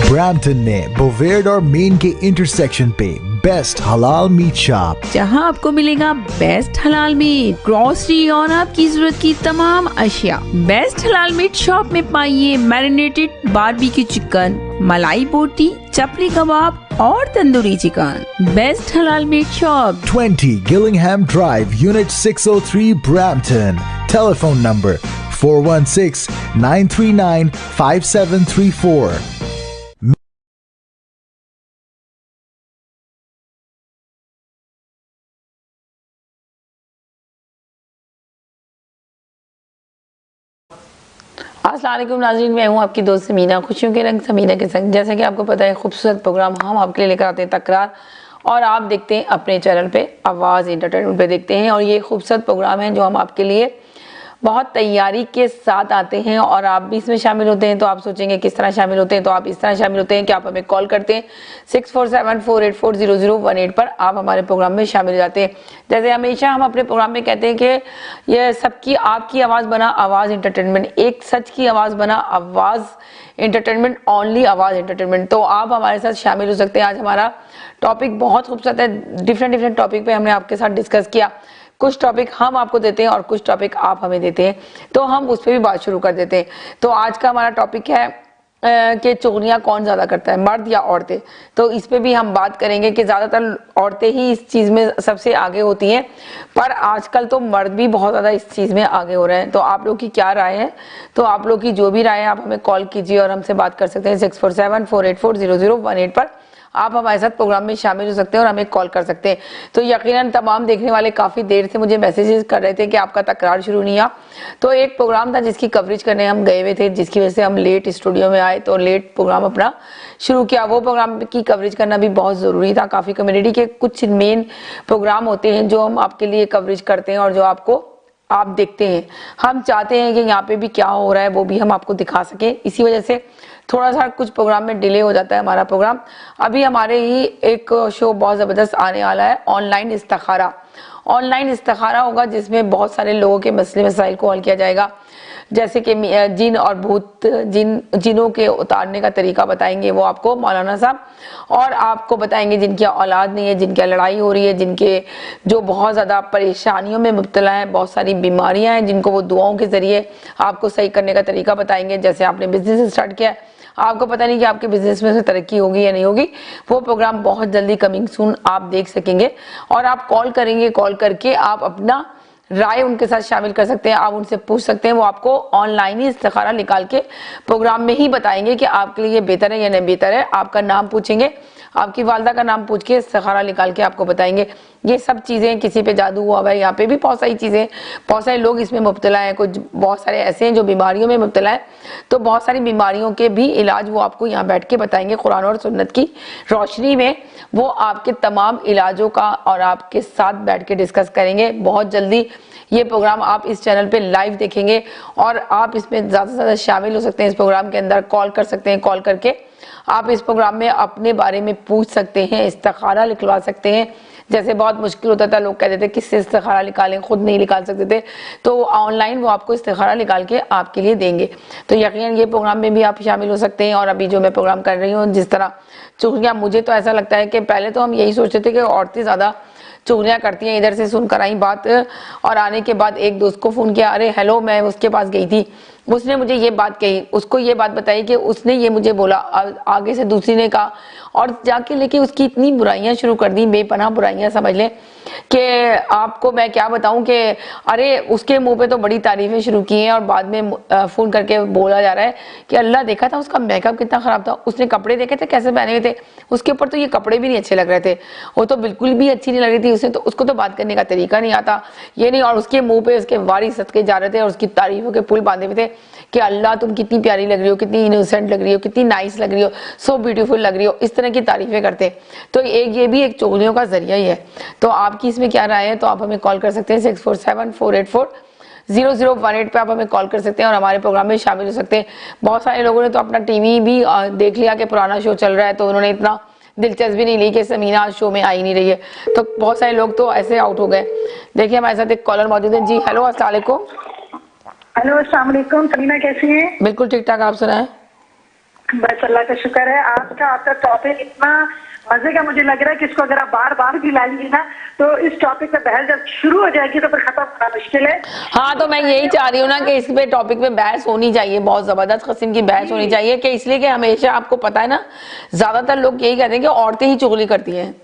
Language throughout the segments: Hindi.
ब्रैम्पटन में बोवेर्ड और मेन के इंटरसेक्शन पे बेस्ट हलाल मीट शॉप, जहां आपको मिलेगा बेस्ट हलाल मीट, ग्रोसरी और आपकी जरूरत की तमाम अशिया। बेस्ट हलाल मीट शॉप में पाइए मैरिनेटेड बारबेक्यू चिकन, मलाई बोटी, चपली कबाब और तंदूरी चिकन। बेस्ट हलाल meat shop, 20 Gillingham Drive, Unit 603, Brampton. Telephone number 416-939-5734. अस्सलाम वालेकुम नाज़रीन, मैं हूँ आपकी दोस्त समीना, खुशियों के रंग समीना के संग। जैसा कि आपको पता है, खूबसूरत प्रोग्राम हम आपके लिए लेकर आते हैं तकरार, और आप देखते हैं अपने चैनल पे आवाज़ एंटरटेनमेंट पे देखते हैं। और ये खूबसूरत प्रोग्राम है जो हम आपके लिए बहुत तैयारी के साथ आते हैं, और आप भी इसमें शामिल होते हैं। तो आप सोचेंगे किस तरह शामिल होते हैं, तो आप इस तरह शामिल होते हैं कि आप हमें कॉल करते हैं 6474840018 पर, आप हमारे प्रोग्राम में शामिल हो जाते हैं। जैसे हमेशा हम अपने प्रोग्राम में कहते हैं कि यह सबकी आपकी आवाज़ बना आवाज़ एंटरटेनमेंट, एक सच की आवाज़ बना आवाज़ एंटरटेनमेंट, ओनली आवाज़ एंटरटेनमेंट। तो आप हमारे साथ शामिल हो सकते हैं। आज हमारा टॉपिक बहुत खूबसूरत है, डिफरेंट टॉपिक पे हमने आपके साथ डिस्कस किया। कुछ टॉपिक हम आपको देते हैं और कुछ टॉपिक आप हमें देते हैं, तो हम उस पर भी बात शुरू कर देते हैं। तो आज का हमारा टॉपिक है कि चुगलियाँ कौन ज़्यादा करता है, मर्द या औरतें। तो इस पे भी हम बात करेंगे कि ज़्यादातर औरतें ही इस चीज़ में सबसे आगे होती हैं, पर आजकल तो मर्द भी बहुत ज़्यादा इस चीज़ में आगे हो रहे हैं। तो आप लोग की क्या राय है? तो आप लोग की जो भी राय है आप हमें कॉल कीजिए और हमसे बात कर सकते हैं 6474840018 पर। आप हमारे साथ प्रोग्राम में शामिल हो सकते हैं और हमें कॉल कर सकते हैं। तो यकीनन तमाम देखने वाले काफ़ी देर से मुझे मैसेजेस कर रहे थे कि आपका तकरार शुरू नहीं हुआ। तो एक प्रोग्राम था जिसकी कवरेज करने हम गए हुए थे, जिसकी वजह से हम लेट स्टूडियो में आए, तो लेट प्रोग्राम अपना शुरू किया। वो प्रोग्राम की कवरेज करना भी बहुत ज़रूरी था। काफ़ी कम्युनिटी के कुछ मेन प्रोग्राम होते हैं जो हम आपके लिए कवरेज करते हैं और जो आप देखते हैं। हम चाहते हैं कि यहाँ पे भी क्या हो रहा है वो भी हम आपको दिखा सकें। इसी वजह से थोड़ा सा कुछ प्रोग्राम में डिले हो जाता है हमारा प्रोग्राम। अभी हमारे ही एक शो बहुत ज़बरदस्त आने वाला है, ऑनलाइन इस्तिखारा। ऑनलाइन इस्तिखारा होगा जिसमें बहुत सारे लोगों के मसले मसाइल को हल किया जाएगा, जैसे कि जिन और भूत, जिनों के उतारने का तरीका बताएंगे वो आपको मौलाना साहब, और आपको बताएंगे जिनकी औलाद नहीं है, जिनकी लड़ाई हो रही है, जिनके जो बहुत ज़्यादा परेशानियों में मुब्तला हैं, बहुत सारी बीमारियां हैं, जिनको वो दुआओं के ज़रिए आपको सही करने का तरीका बताएंगे। जैसे आपने बिजनेस स्टार्ट किया है, आपको पता नहीं कि आपके बिजनेस में से तरक्की होगी या नहीं होगी, वो प्रोग्राम बहुत जल्दी कमिंग सून आप देख सकेंगे। और आप कॉल करेंगे, कॉल करके आप अपना राय उनके साथ शामिल कर सकते हैं, आप उनसे पूछ सकते हैं। वो आपको ऑनलाइन ही इस्तिखारा निकाल के प्रोग्राम में ही बताएंगे कि आपके लिए बेहतर है या नहीं बेहतर है। आपका नाम पूछेंगे, आपकी वालदा का नाम पूछ के इस्तिखारा निकाल के आपको बताएंगे। ये सब चीज़ें, किसी पे जादू हुआ है, यहाँ पे भी बहुत सारी चीज़ें, बहुत सारे लोग इसमें मुब्तला हैं, कुछ बहुत सारे ऐसे हैं जो बीमारियों में मुब्तला है। तो बहुत सारी बीमारियों के भी इलाज वो आपको यहाँ बैठ के बताएंगे, कुरान और सुन्नत की रोशनी में वो आपके तमाम इलाजों का और आपके साथ बैठ के डिस्कस करेंगे। बहुत जल्दी ये प्रोग्राम आप इस चैनल पे लाइव देखेंगे और आप इसमें ज़्यादा से ज़्यादा शामिल हो सकते हैं। इस प्रोग्राम के अंदर कॉल कर सकते हैं, कॉल करके आप इस प्रोग्राम में अपने बारे में पूछ सकते हैं, इस्तिखारा निकलवा सकते हैं। जैसे बहुत मुश्किल होता था, लोग कहते थे किससे इस्तिखारा निकालें, खुद नहीं निकाल सकते थे, तो ऑनलाइन वो आपको इस्तिखारा निकाल के आपके लिए देंगे। तो यकीनन ये प्रोग्राम में भी आप शामिल हो सकते हैं। और अभी जो मैं प्रोग्राम कर रही हूँ, जिस तरह चुगलियाँ, मुझे तो ऐसा लगता है कि पहले तो हम यही सोचते थे कि औरतें ज़्यादा चुगलियाँ करती हैं, इधर से सुनकर आई बात और आने के बाद एक दोस्त को फ़ोन किया, अरे हेलो, मैं उसके पास गई थी, उसने मुझे ये बात कही, उसको ये बात बताई कि उसने ये मुझे बोला, आगे से दूसरी ने कहा, और जाके लेके उसकी इतनी बुराइयां शुरू कर दी, बेपनाह बुराइयां समझ लें कि आपको मैं क्या बताऊं कि अरे उसके मुंह पे तो बड़ी तारीफें शुरू की हैं, और बाद में फ़ोन करके बोला जा रहा है कि अल्लाह, देखा था उसका मेकअप कितना ख़राब था, उसने कपड़े देखे थे कैसे पहने हुए थे, उसके ऊपर तो ये कपड़े भी नहीं अच्छे लग रहे थे, वो तो बिल्कुल भी अच्छी नहीं लग रही थी, उसको तो बात करने का तरीका नहीं आता, ये नहीं, और उसके मुँह पे उसके वारी सदके जा रहे थे और उसकी तारीफों के पुल बांधे हुए थे कि अल्लाह तुम कितनी प्यारी लग रही हो, कितनी इनोसेंट लग रही हो, कितनी नाइस लग रही हो, सो ब्यूटीफुल लग रही हो, इस तरह की तारीफें करते। तो ये भी एक चुगलियों का जरिया ही है। तो आपकी इसमें क्या राय है? तो आप हमें कॉल कर सकते हैं 6474840018 पे, आप हमें कॉल कर सकते हैं और हमारे प्रोग्राम में शामिल हो सकते हैं। बहुत सारे लोगों ने तो अपना टीवी भी देख लिया कि पुराना शो चल रहा है, तो उन्होंने इतना दिलचस्पी नहीं ली कि समीना आज शो में आई नहीं रही है, तो बहुत सारे लोग तो ऐसे आउट हो गए। देखिए हमारे साथ एक कॉलर मौजूद है। जी हेलो, अस्सलाम वालेकुम। हेलो, अस्सलाम वालेकुम। समीना कैसी हैं? बिल्कुल ठीक ठाक, आप सुनाएं। बस अल्लाह का शुक्र है। आज का आपका टॉपिक इतना मजे का मुझे लग रहा है कि इसको अगर आप बार बार भी लाएंगे ना तो इस टॉपिक पे बहस जब शुरू हो जाएगी तो फिर खत्म होना मुश्किल है। हाँ, तो मैं यही चाह रही हूँ ना कि इस पे टॉपिक पे बहस होनी चाहिए, बहुत जबरदस्त किस्म की बहस होनी चाहिए, कि इसलिए कि हमेशा आपको पता है ना, ज्यादातर लोग यही कहते हैं कि औरतें ही चुगली करती हैं।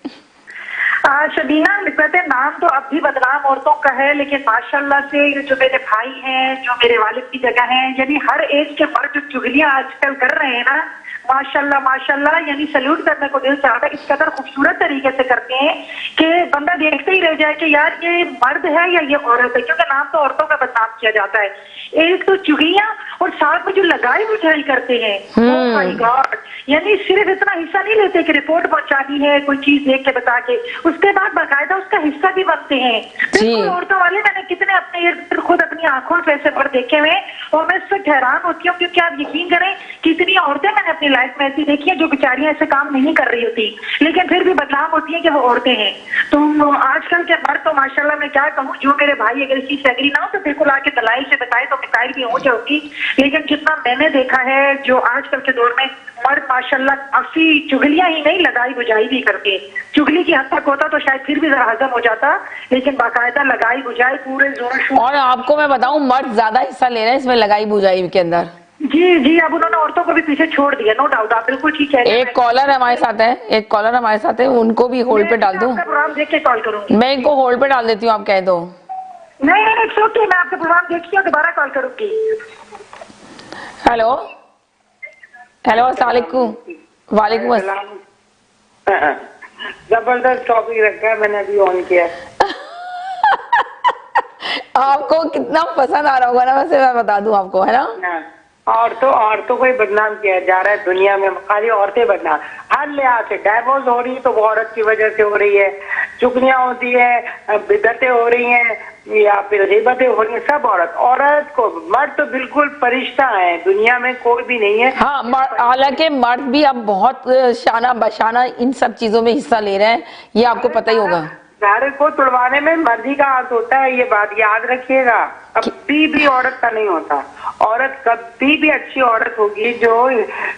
शबीना, कहते हैं नाम तो अब भी बदनाम औरतों का है, लेकिन माशाल्लाह से जो मेरे भाई हैं, जो मेरे वालिद की जगह हैं, यानी हर एज के मर्द जो चुगलियां आजकल कर रहे हैं ना, माशाल्लाह माशाल्लाह, यानी सल्यूट करने को दिल चाहता है। इस कदर खूबसूरत तरीके से करते हैं कि बंदा देखते ही रह जाए कि यार ये मर्द है या ये औरत है, क्योंकि नाम तो औरतों का बदनाम किया जाता है। एक तो चुगलियां और साथ में जो लगाई बुझाई करते हैं, ओह माय गॉड, यानी सिर्फ इतना हिस्सा नहीं लेते कि रिपोर्ट पहुंचानी है कोई चीज देख के बता के, उसके बाद बाकायदा उसका हिस्सा भी बनते हैं। बिल्कुल औरतों वाले मैंने कितने अपने खुद अपनी आंखों से ऐसे पर देखे हुए, और मैं इससे हैरान होती हूँ, क्योंकि आप यकीन करें कितनी औरतें मैंने अपनी लाइफ में ऐसी देखी है जो बेचारियां ऐसे काम नहीं कर रही होती, लेकिन फिर भी बदनाम होती है कि वो औरतें हैं। तो आजकल के मर्द तो माशाल्लाह मैं क्या कहूँ, जो मेरे भाई अगर इस चीज से एग्री ना हो तो बिल्कुल आके दलाइल से बताए तो मिसाइल भी हो जाऊंगी, लेकिन जितना मैंने देखा है जो आजकल के दौर में मर्द माशाल्लाह काफी चुगलियां ही नहीं लगाई बुझाई भी करके, चुगली की हद तक होता तो शायद फिर भी जरा हजम हो जाता, लेकिन बाकायदा लगाई बुझाई पूरे जोर शोर। और आपको मैं बताऊं, मर्द ज्यादा हिस्सा ले रहे हैं इसमें लगाई बुझाई के अंदर। जी जी, अब उन्होंने औरतों को भी पीछे छोड़ दिया, नो डाउट, आप बिल्कुल ठीक है। एक कॉलर हमारे साथ है, एक कॉलर हमारे साथ है, उनको भी होल्ड पे डाल दूं? प्रोग्राम देख के कॉल करूंगी मैं, इनको होल्ड पे डाल देती हूँ, आप कह दो। नहीं नहीं, इट्स ओके, मैं आपका प्रोग्राम देखी और दोबारा कॉल करूंगी। हेलो हेलो, अस्सलाम वालेकुम। वालेकुम अस्सलाम। जबरदस्त टॉपिक रखा है, मैंने अभी ऑन किया। आपको कितना पसंद आ रहा होगा ना, वैसे मैं बता दूं आपको, है ना। औरतों को ही बदनाम किया जा रहा है दुनिया में, खाली औरतें बदनाम, हर लिहाज से। डाइवोर्स हो रही है तो वो औरत की वजह से हो रही है, चुगलियां होती है, बिदअतें हो रही हैं, या फिर गिबतें हो रही है, सब औरत को। मर्द तो बिल्कुल फरिश्ता है, दुनिया में कोई भी नहीं है। हाँ, हालांकि मर्द भी अब बहुत शाना बशाना इन सब चीजों में हिस्सा ले रहे हैं, ये आपको पता ही होगा। घर को तुड़वाने में मर्दी का हाथ होता है, ये बात याद रखिएगा। कभी भी औरत का नहीं होता। औरत कभी भी अच्छी औरत होगी जो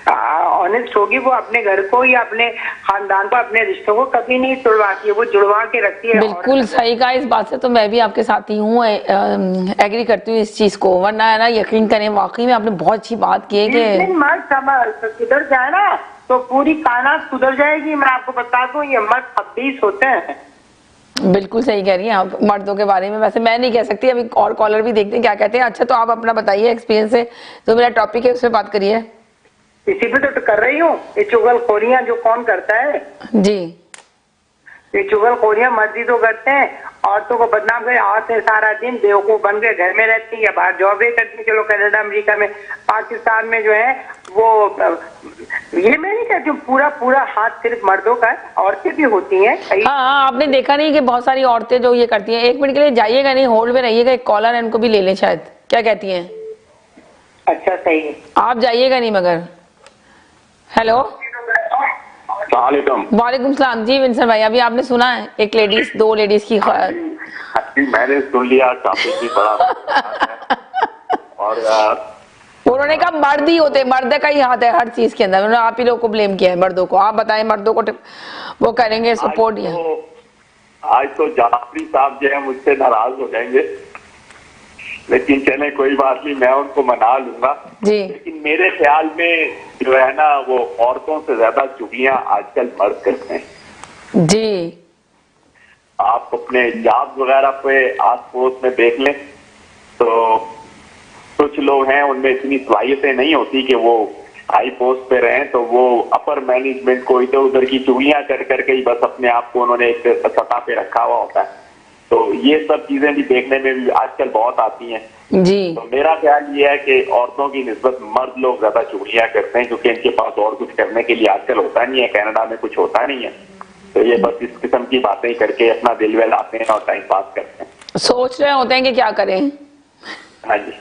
ऑनेस्ट होगी, वो अपने घर को या अपने खानदान को, अपने रिश्तों को कभी नहीं तुड़वाती है, वो जुड़वा के रखती है। बिल्कुल सही कहा, इस बात से तो मैं भी आपके साथ ही हूँ, एग्री करती हूँ इस चीज को। वरना है ना, यकीन करें, वाकई में आपने बहुत अच्छी बात की है कि मर्द सुधर जाए ना तो पूरी कायनात सुधर जाएगी। मैं आपको बता दूं, ये मर्द 26 होते हैं। बिल्कुल सही कह रही हैं आप मर्दों के बारे में। वैसे मैं नहीं कह सकती, अभी और कॉलर भी देखते हैं क्या कहते हैं। अच्छा, तो आप अपना बताइए एक्सपीरियंस से, जो मेरा टॉपिक है उस पर बात करिए। इसी पे तो कर रही हूँ। ये चुगलखोरियां जो कौन करता है जी, ये चुगलखोरियां मर्दी तो करते हैं, औरतों को बदनाम कर। औरतें सारा दिन बेवकूफ बन के घर में रहती है या बाहर जॉबें करती है, चलो कनाडा अमेरिका में, पाकिस्तान में जो है वो, ये मैं नहीं कहती हूँ पूरा हाथ सिर्फ मर्दों का है, औरतें भी होती हैं। हाँ, आपने देखा नहीं कि बहुत सारी औरतें जो ये करती हैं। एक मिनट के लिए जाइएगा नहीं, होल्ड में रहिएगा, एक कॉलर है, उनको भी ले लें शायद, क्या कहती हैं? अच्छा, सही है, आप जाइएगा नहीं मगर। हेलो, वालेकुम सलाम। जी विंसर भाई, अभी आपने सुना है एक लेडीज, दो लेडीज की मैंने सुन लिया, काफी भी बड़ा और उन्होंने कहा मर्द ही होते, मर्द का ही हाथ है हर चीज के अंदर। उन्होंने आप ही लोगों को ब्लेम किया है, मर्दों को। आप बताएं, मर्दों को वो करेंगे सपोर्ट? आज तो जाफरी साहब जो है मुझसे नाराज हो जाएंगे, लेकिन चले कोई बात नहीं, मैं उनको मना लूंगा जी। लेकिन मेरे ख्याल में जो है ना, वो औरतों से ज्यादा चुगलियां आजकल मर्द करते हैं जी। आप अपने जॉब वगैरह पे आस पड़ोस में देख लें तो कुछ लोग हैं, उनमें इतनी सलाहियतें नहीं होती कि वो हाई पोस्ट पे रहें, तो वो अपर मैनेजमेंट को इधर उधर की चुगलियां कर करके ही बस अपने आप को उन्होंने एक सतह पे रखा हुआ होता है। तो ये सब चीजें भी देखने में भी आजकल बहुत आती हैं जी। तो मेरा ख्याल ये है कि औरतों की निस्बत मर्द लोग ज्यादा चुगलियां करते हैं, क्योंकि इनके पास और कुछ करने के लिए आजकल होता नहीं है, कनाडा में कुछ होता नहीं है, तो ये बस इस किस्म की बातें करके अपना दिल बहलाते हैं और टाइम पास करते हैं, सोच रहे होते हैं कि क्या करें। हाँ जी,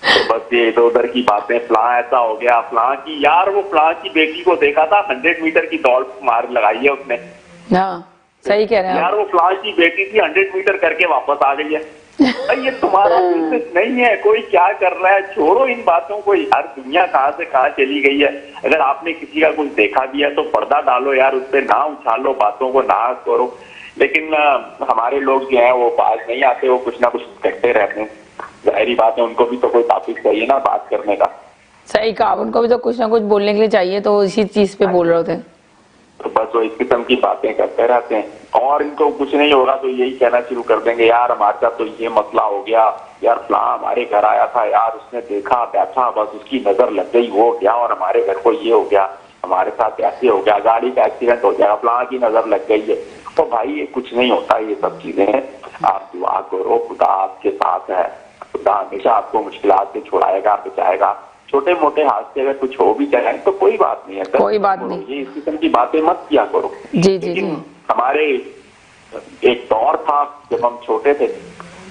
तो बस ये इधर उधर की बातें, फलां ऐसा हो गया, फलां की, यार वो फलां की बेटी को देखा था 100 मीटर की दौड़ मार लगाई है उसने। हाँ, सही कह रहे हैं यार, वो फलां की बेटी थी 100 मीटर करके वापस आ गई है। भाई ये तुम्हारा बिजनेस नहीं है, कोई क्या कर रहा है, छोड़ो इन बातों को यार। दुनिया कहाँ से कहाँ चली गई है। अगर आपने किसी का कुछ देखा भी है तो पर्दा डालो यार, उस पर ना उछालो बातों को, ना करो। लेकिन हमारे लोग जो है वो बाज नहीं आते, वो कुछ ना कुछ करते रहते हैं। जाहिर बात है उनको भी तो कोई टॉपिक चाहिए ना बात करने का। सही कहा, उनको भी तो कुछ ना कुछ बोलने के लिए चाहिए, तो इसी चीज पे बोल रहे थे। तो बस वो इस किस्म की बातें करते रहते हैं, और इनको कुछ नहीं होगा तो यही कहना शुरू कर देंगे, यार हमारे साथ तो ये मसला हो गया, यार फलां हमारे घर आया था यार, उसने देखा बैठा, बस उसकी नजर लग गई, हो गया, और हमारे घर को ये हो गया, हमारे साथ ऐसे हो गया, गाड़ी का एक्सीडेंट हो जाएगा, फलां की नजर लग गई है। तो भाई ये कुछ नहीं होता, ये सब चीजें आप दुआ करो, खुदा आपके साथ है, खुदा हमेशा आपको मुश्किलात से छुड़ाएगा, बचाएगा। छोटे मोटे हादसे अगर कुछ हो भी जाए तो कोई बात नहीं है, कोई बात नहीं, ये इस किस्म की बातें मत किया करो। जी जी जी। हमारे एक दौर था जब हम छोटे थे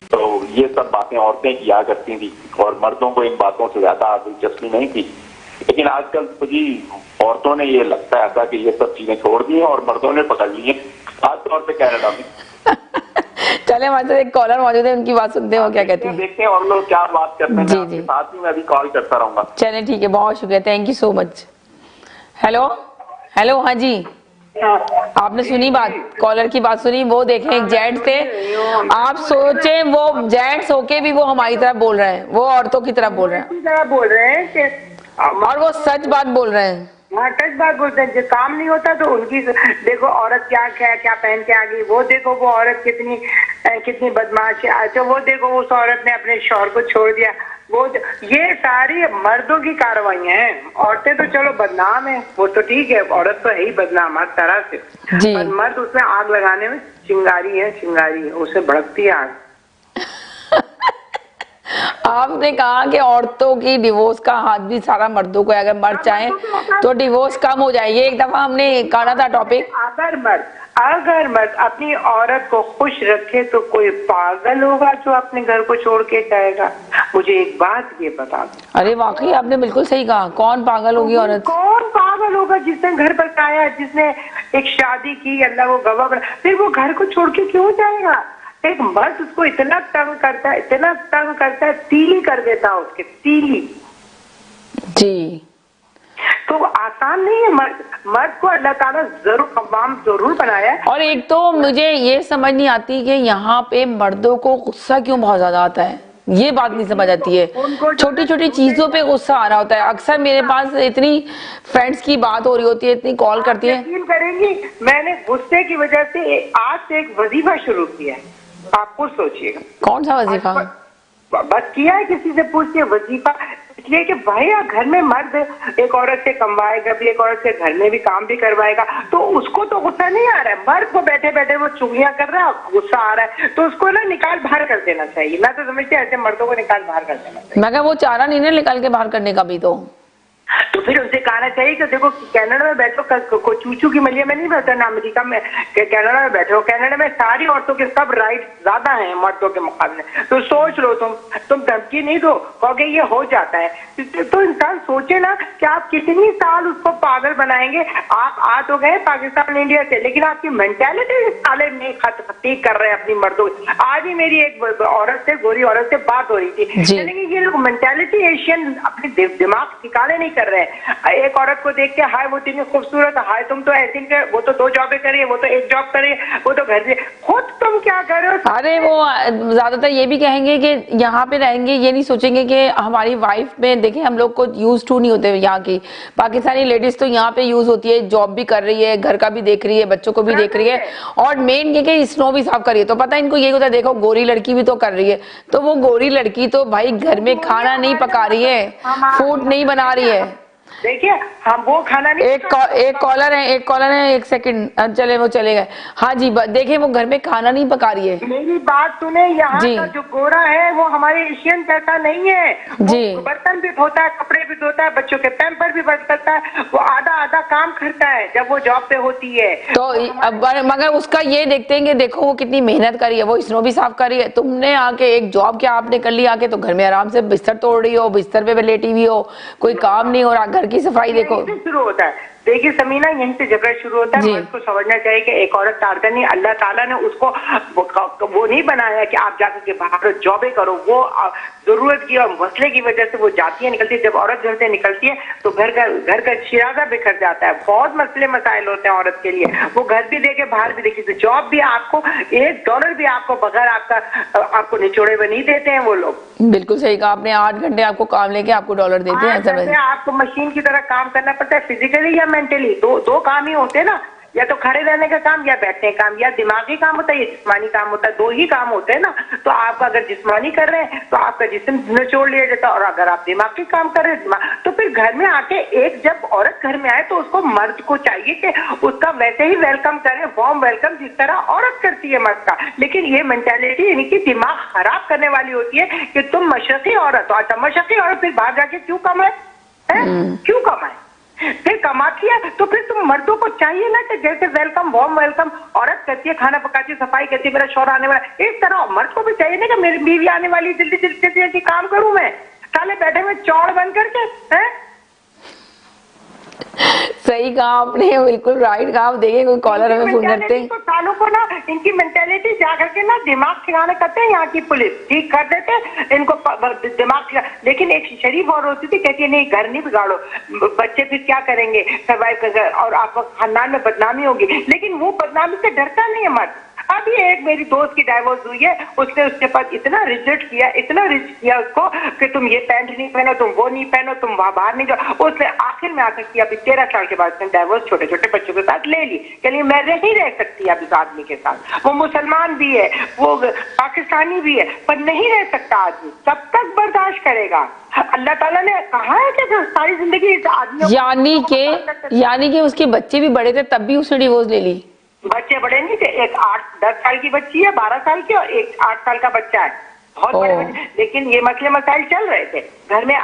तो ये सब बातें औरतें किया करती थी और मर्दों को इन बातों से ज्यादा दिलचस्पी नहीं थी। लेकिन आजकल तो जी औरतों ने ये लगता है ऐसा कि ये सब चीजें छोड़ दी हैं और मर्दों ने पकड़ ली है, खासतौर पे कनाडा में। चले हमारे साथ एक कॉलर मौजूद है, उनकी बात सुनते हैं, वो क्या कहते हैं, देखते हैं और लोग क्या बात करते हैं। जी जी, साथ ही मैं भी कॉल करता रहूंगा। चले ठीक है, बहुत शुक्रिया, thank you so much. Hello hello, हाँ जी, आपने सुनी बात, कॉलर की बात सुनी? वो देखें एक जेंट्स थे, आप सोचे वो जेंट्स होके भी वो हमारी तरफ बोल रहे हैं, वो औरतों की तरफ बोल रहे हैं कि और वो सच बात बोल रहे हैं। हाँ सच बात बोलते हैं, जो काम नहीं होता तो उनकी देखो औरत क्या क्या पहन के आ गई, वो देखो वो औरत कितनी बदमाश है, अच्छा वो देखो उस औरत ने अपने शौहर को छोड़ दिया, वो ये सारी मर्दों की कार्रवाइयां हैं। औरतें तो चलो बदनाम है, वो तो ठीक है, औरत तो है ही बदनाम हर तरह से, पर मर्द उसमें आग लगाने में चिंगारी है, उससे भड़कती है आग। आपने कहा कि औरतों की डिवोर्स का हाथ भी सारा मर्दों को है, अगर मर्द चाहे तो डिवोर्स कम हो जाएगी। एक दफा हमने कहा था टॉपिक, अगर मर्द अपनी औरत को खुश रखे तो कोई पागल होगा जो अपने घर को छोड़ के जाएगा? मुझे एक बात ये बता दो। अरे वाकई आपने बिल्कुल सही कहा, कौन पागल होगी औरत? कौन पागल होगा जिसने घर पर आया, जिसने एक शादी की, अल्लाह वो गवाह बना, फिर वो घर को छोड़ के क्यों जाएगा? एक मर्द उसको इतना तंग करता है, तीली कर देता है उसके, तीली जी। तो आसान नहीं है, मर्द को अल्लाह ताला जरूर बनाया। और एक तो मुझे ये समझ नहीं आती कि यहाँ पे मर्दों को गुस्सा क्यों बहुत ज्यादा आता है, ये बात नहीं समझ आती है। छोटी छोटी चीजों पे गुस्सा आ रहा होता है। अक्सर मेरे पास इतनी फ्रेंड्स की बात हो रही होती है, इतनी कॉल करती है। यकीन करेंगी, मैंने गुस्से की वजह से आज से एक वजीफा शुरू किया है, आप खुद सोचिएगा। कौन सा वजीफा? बस किया है, किसी से पूछिए वजीफा, इसलिए कि भाई घर में मर्द एक औरत से कमवाएगा भी, एक औरत से घर में भी काम भी करवाएगा, तो उसको तो गुस्सा नहीं आ रहा है। मर्द को बैठे बैठे वो चुगलियां कर रहा है, गुस्सा आ रहा है, तो उसको ना निकाल बाहर कर देना चाहिए। मैं तो समझती हूँ ऐसे मर्दों को निकाल बाहर कर देना चाहिए। मैं वो चारा नहीं ना निकाल के बाहर करने का भी, तो फिर उनसे कहना चाहिए कि देखो कनाडा में बैठो, चूचू की मलिया में नहीं बैठो ना, अमेरिका में, कनाडा में बैठो, कनाडा में सारी औरतों के सब राइट ज्यादा हैं मर्दों के मुकाबले। तो सोच लो, तुम धमकी नहीं दो, कहोगे ये हो जाता है, तो इंसान सोचे ना कि आप कितनी साल उसको पागल बनाएंगे। आप आ तो गए पाकिस्तान इंडिया से, लेकिन आपकी मेंटेलिटी साले नहीं ठीक कर रहे हैं अपनी मर्दों। आज ही मेरी एक औरत से, गोरी औरत से बात हो रही थी, यानी कि ये लोग मेंटेलिटी एशियन अपनी दिमाग ठिकाने नहीं कर रहे हैं। एक औरत को देख के हाय वो इतनी खूबसूरत, हाय तुम तो ऐसी, वो तो 2 जॉबें करिए, वो तो 1 जॉब करिए, वो तो घर से, खुद तुम क्या कर रहे हो? अरे वो ज्यादातर ये भी कहेंगे कि यहाँ पे रहेंगे, ये नहीं सोचेंगे कि हमारी वाइफ में, देखिए हम लोग को यूज टू नहीं होते यहाँ की पाकिस्तानी लेडीज, तो यहाँ पे यूज होती है, जॉब भी कर रही है, घर का भी देख रही है, बच्चों को भी देख रही है, और मेन ये कि स्नो भी साफ कर रही है। तो पता है इनको ये होता है, देखो गोरी लड़की भी तो कर रही है, तो वो गोरी लड़की तो भाई घर में खाना नहीं पका रही है, फूड नहीं बना रही है। देखिए हम वो खाना नहीं, एक कॉलर है, 1 सेकंड, चले वो चले गए। हाँ जी, देखिए वो घर में खाना नहीं पका रही है। मेरी बात सुने, यहाँ का जो गोरा है वो हमारे एशियन जैसा नहीं है जी। बर्तन भी धोता है, कपड़े भी धोता है, बच्चों के पैम्पर भी बच करता है, वो आधा काम करता है जब वो जॉब पे होती है। तो मगर उसका ये देखते हैं कि देखो वो कितनी मेहनत करी है, वो स्नो भी साफ करी है। तुमने आके एक जॉब क्या आपने कर ली, आके तो घर में आराम से बिस्तर तोड़ रही हो, बिस्तर पे लेटी हुई हो, कोई काम नहीं हो रहा, घर की सफाई देखो शुरू होता है। देखिए समीना, यहीं से झगड़ा शुरू होता है। मर्द को समझना चाहिए कि एक औरत तारता नहीं, अल्लाह ताला ने उसको वो नहीं बनाया कि आप जाकर के बाहर जॉबे करो। वो जरूरत की और मसले की वजह से वो जाती है, निकलती है। जब औरत घर से निकलती है तो घर का शिराजा बिखर जाता है। बहुत मसले मसाइल होते हैं औरत के लिए, वो घर भी देखे बाहर भी देखे। तो जॉब भी आपको $1 भी आपको बगैर आपको निचोड़े हुए नहीं देते हैं वो लोग। बिल्कुल सही कहा आपने, 8 घंटे आपको काम लेके आपको $1 देते हैं। ऐसा आपको मशीन की तरह काम करना पड़ता है, फिजिकली या मेंटली। दो काम ही होते हैं ना, या तो खड़े रहने का काम या बैठने का काम, या दिमागी काम होता है या जिस्मानी काम होता है। 2 ही काम होते हैं ना। तो आप अगर जिस्मानी कर रहे हैं तो आपका जिस्म निचोड़ लिया जाता है, और अगर आप दिमागी काम कर रहे हैं तो फिर घर में आके जब औरत घर में आए तो उसको मर्द को चाहिए कि उसका वैसे ही वेलकम करे, वार्म वेलकम, जिस तरह औरत करती है मर्द का। लेकिन ये मेंटालिटी यानी कि दिमाग खराब करने वाली होती है कि तुम मशरकी औरत हो। अच्छा, मशरकी औरत फिर बाहर जाके क्यों कमाए? क्यों कमाए? फिर कमाती है तो फिर तुम मर्दों को चाहिए ना कि जैसे वेलकम, वार्म वेलकम औरत करती है, खाना पकाती है, सफाई करती है, मेरा शौहर आने वाला, इस तरह मर्द को भी चाहिए ना कि मेरी बीवी आने वाली, जल्दी जल्दी काम करूं मैं, साले बैठे में चौड़ बन करके। हैं सही कहा आपने, बिल्कुल राइट कहा। आप देखिए कोई कॉलर हमें फोन करते हैं तो सालों को ना इनकी मेंटेलिटी जाकर के ना दिमाग ठिकाने करते हैं। यहाँ की पुलिस ठीक कर देते इनको दिमाग। लेकिन एक शरीफ और होती थी, कहती है नहीं घर नहीं बिगाड़ो, बच्चे फिर क्या करेंगे, सर्वाइव कर, और आपका खानदान में बदनामी होगी। लेकिन वो बदनामी से डरता नहीं है मर्द। अभी एक मेरी दोस्त की डाइवोर्स हुई है, उसने उसके पास इतना रिजेक्ट किया, इतना रिजेक्ट किया उसको कि तुम ये पैंट नहीं पहनो, तुम वो नहीं पहनो, तुम वहां बाहर नहीं जाओ। उसने आखिर में आकर किया, अभी 13 साल के बाद उसने डाइवोर्स छोटे छोटे बच्चों के साथ ले ली। चलिए मैं नहीं रह सकती अब इस आदमी के साथ। वो मुसलमान भी है, वो पाकिस्तानी भी है, पर नहीं रह सकता आदमी। कब तक बर्दाश्त करेगा? अल्लाह ताला ने कहा है कि सारी जिंदगी इस आदमी, यानी कि उसके बच्चे भी बड़े थे तब भी उसने डिवोर्स ले ली। बच्चे बड़े नहीं थे, एक 8-10 साल की बच्ची है, 12 साल की, और एक 8 साल का बच्चा है। बहुत बड़े बच्चे। लेकिन ये मसले मसाइल चल रहे थे घर में।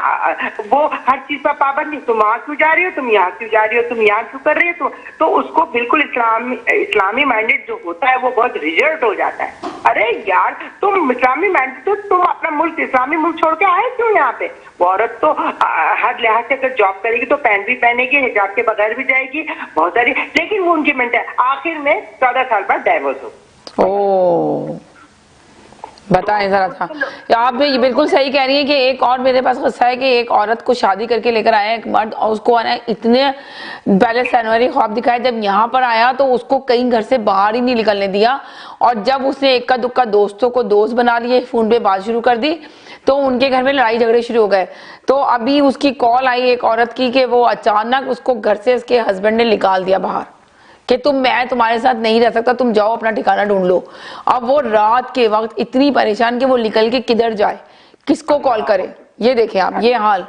वो हर चीज पर पाबंदी, तुम वहां क्यों जा रही हो, तुम यहाँ क्यों जा रही हो, तुम यहाँ क्यों कर रही हो, तो उसको बिल्कुल इस्लामी माइंडेड जो होता है वो बहुत रिजल्ट हो जाता है। अरे यार तुम इस्लामी माइंडेड, तो तुम अपना मुल्क, इस्लामी मुल्क छोड़ के आए क्यों यहाँ पे? वो औरत तो हर लिहाज से अगर जॉब करेगी तो पैंट भी पहनेगी, हिजाब के बगैर भी जाएगी, बहुत सारी। लेकिन वो उनकी मेंटल, आखिर में 14 साल बाद डाइवोर्स हो। बताएं जरा था। आप भी बिल्कुल सही कह रही है कि एक और मेरे पास किस्सा है कि एक औरत को शादी करके लेकर आया एक मर्द, और उसको आना इतने पहले सनवरी ख्वाब दिखाए, जब यहाँ पर आया तो उसको कहीं घर से बाहर ही नहीं निकलने दिया। और जब उसने इक्का दुक्का दोस्तों को दोस्त बना लिए, फोन पे बात शुरू कर दी, तो उनके घर में लड़ाई झगड़े शुरू हो गए। तो अभी उसकी कॉल आई एक औरत की कि वो अचानक उसको घर से उसके हस्बैंड ने निकाल दिया बाहर कि मैं तुम्हारे साथ नहीं रह सकता, तुम जाओ अपना ठिकाना ढूंढ लो। अब वो रात के वक्त इतनी परेशान कि वो निकल के किधर जाए, किसको कॉल करे। ये देखें आप, ये हाल।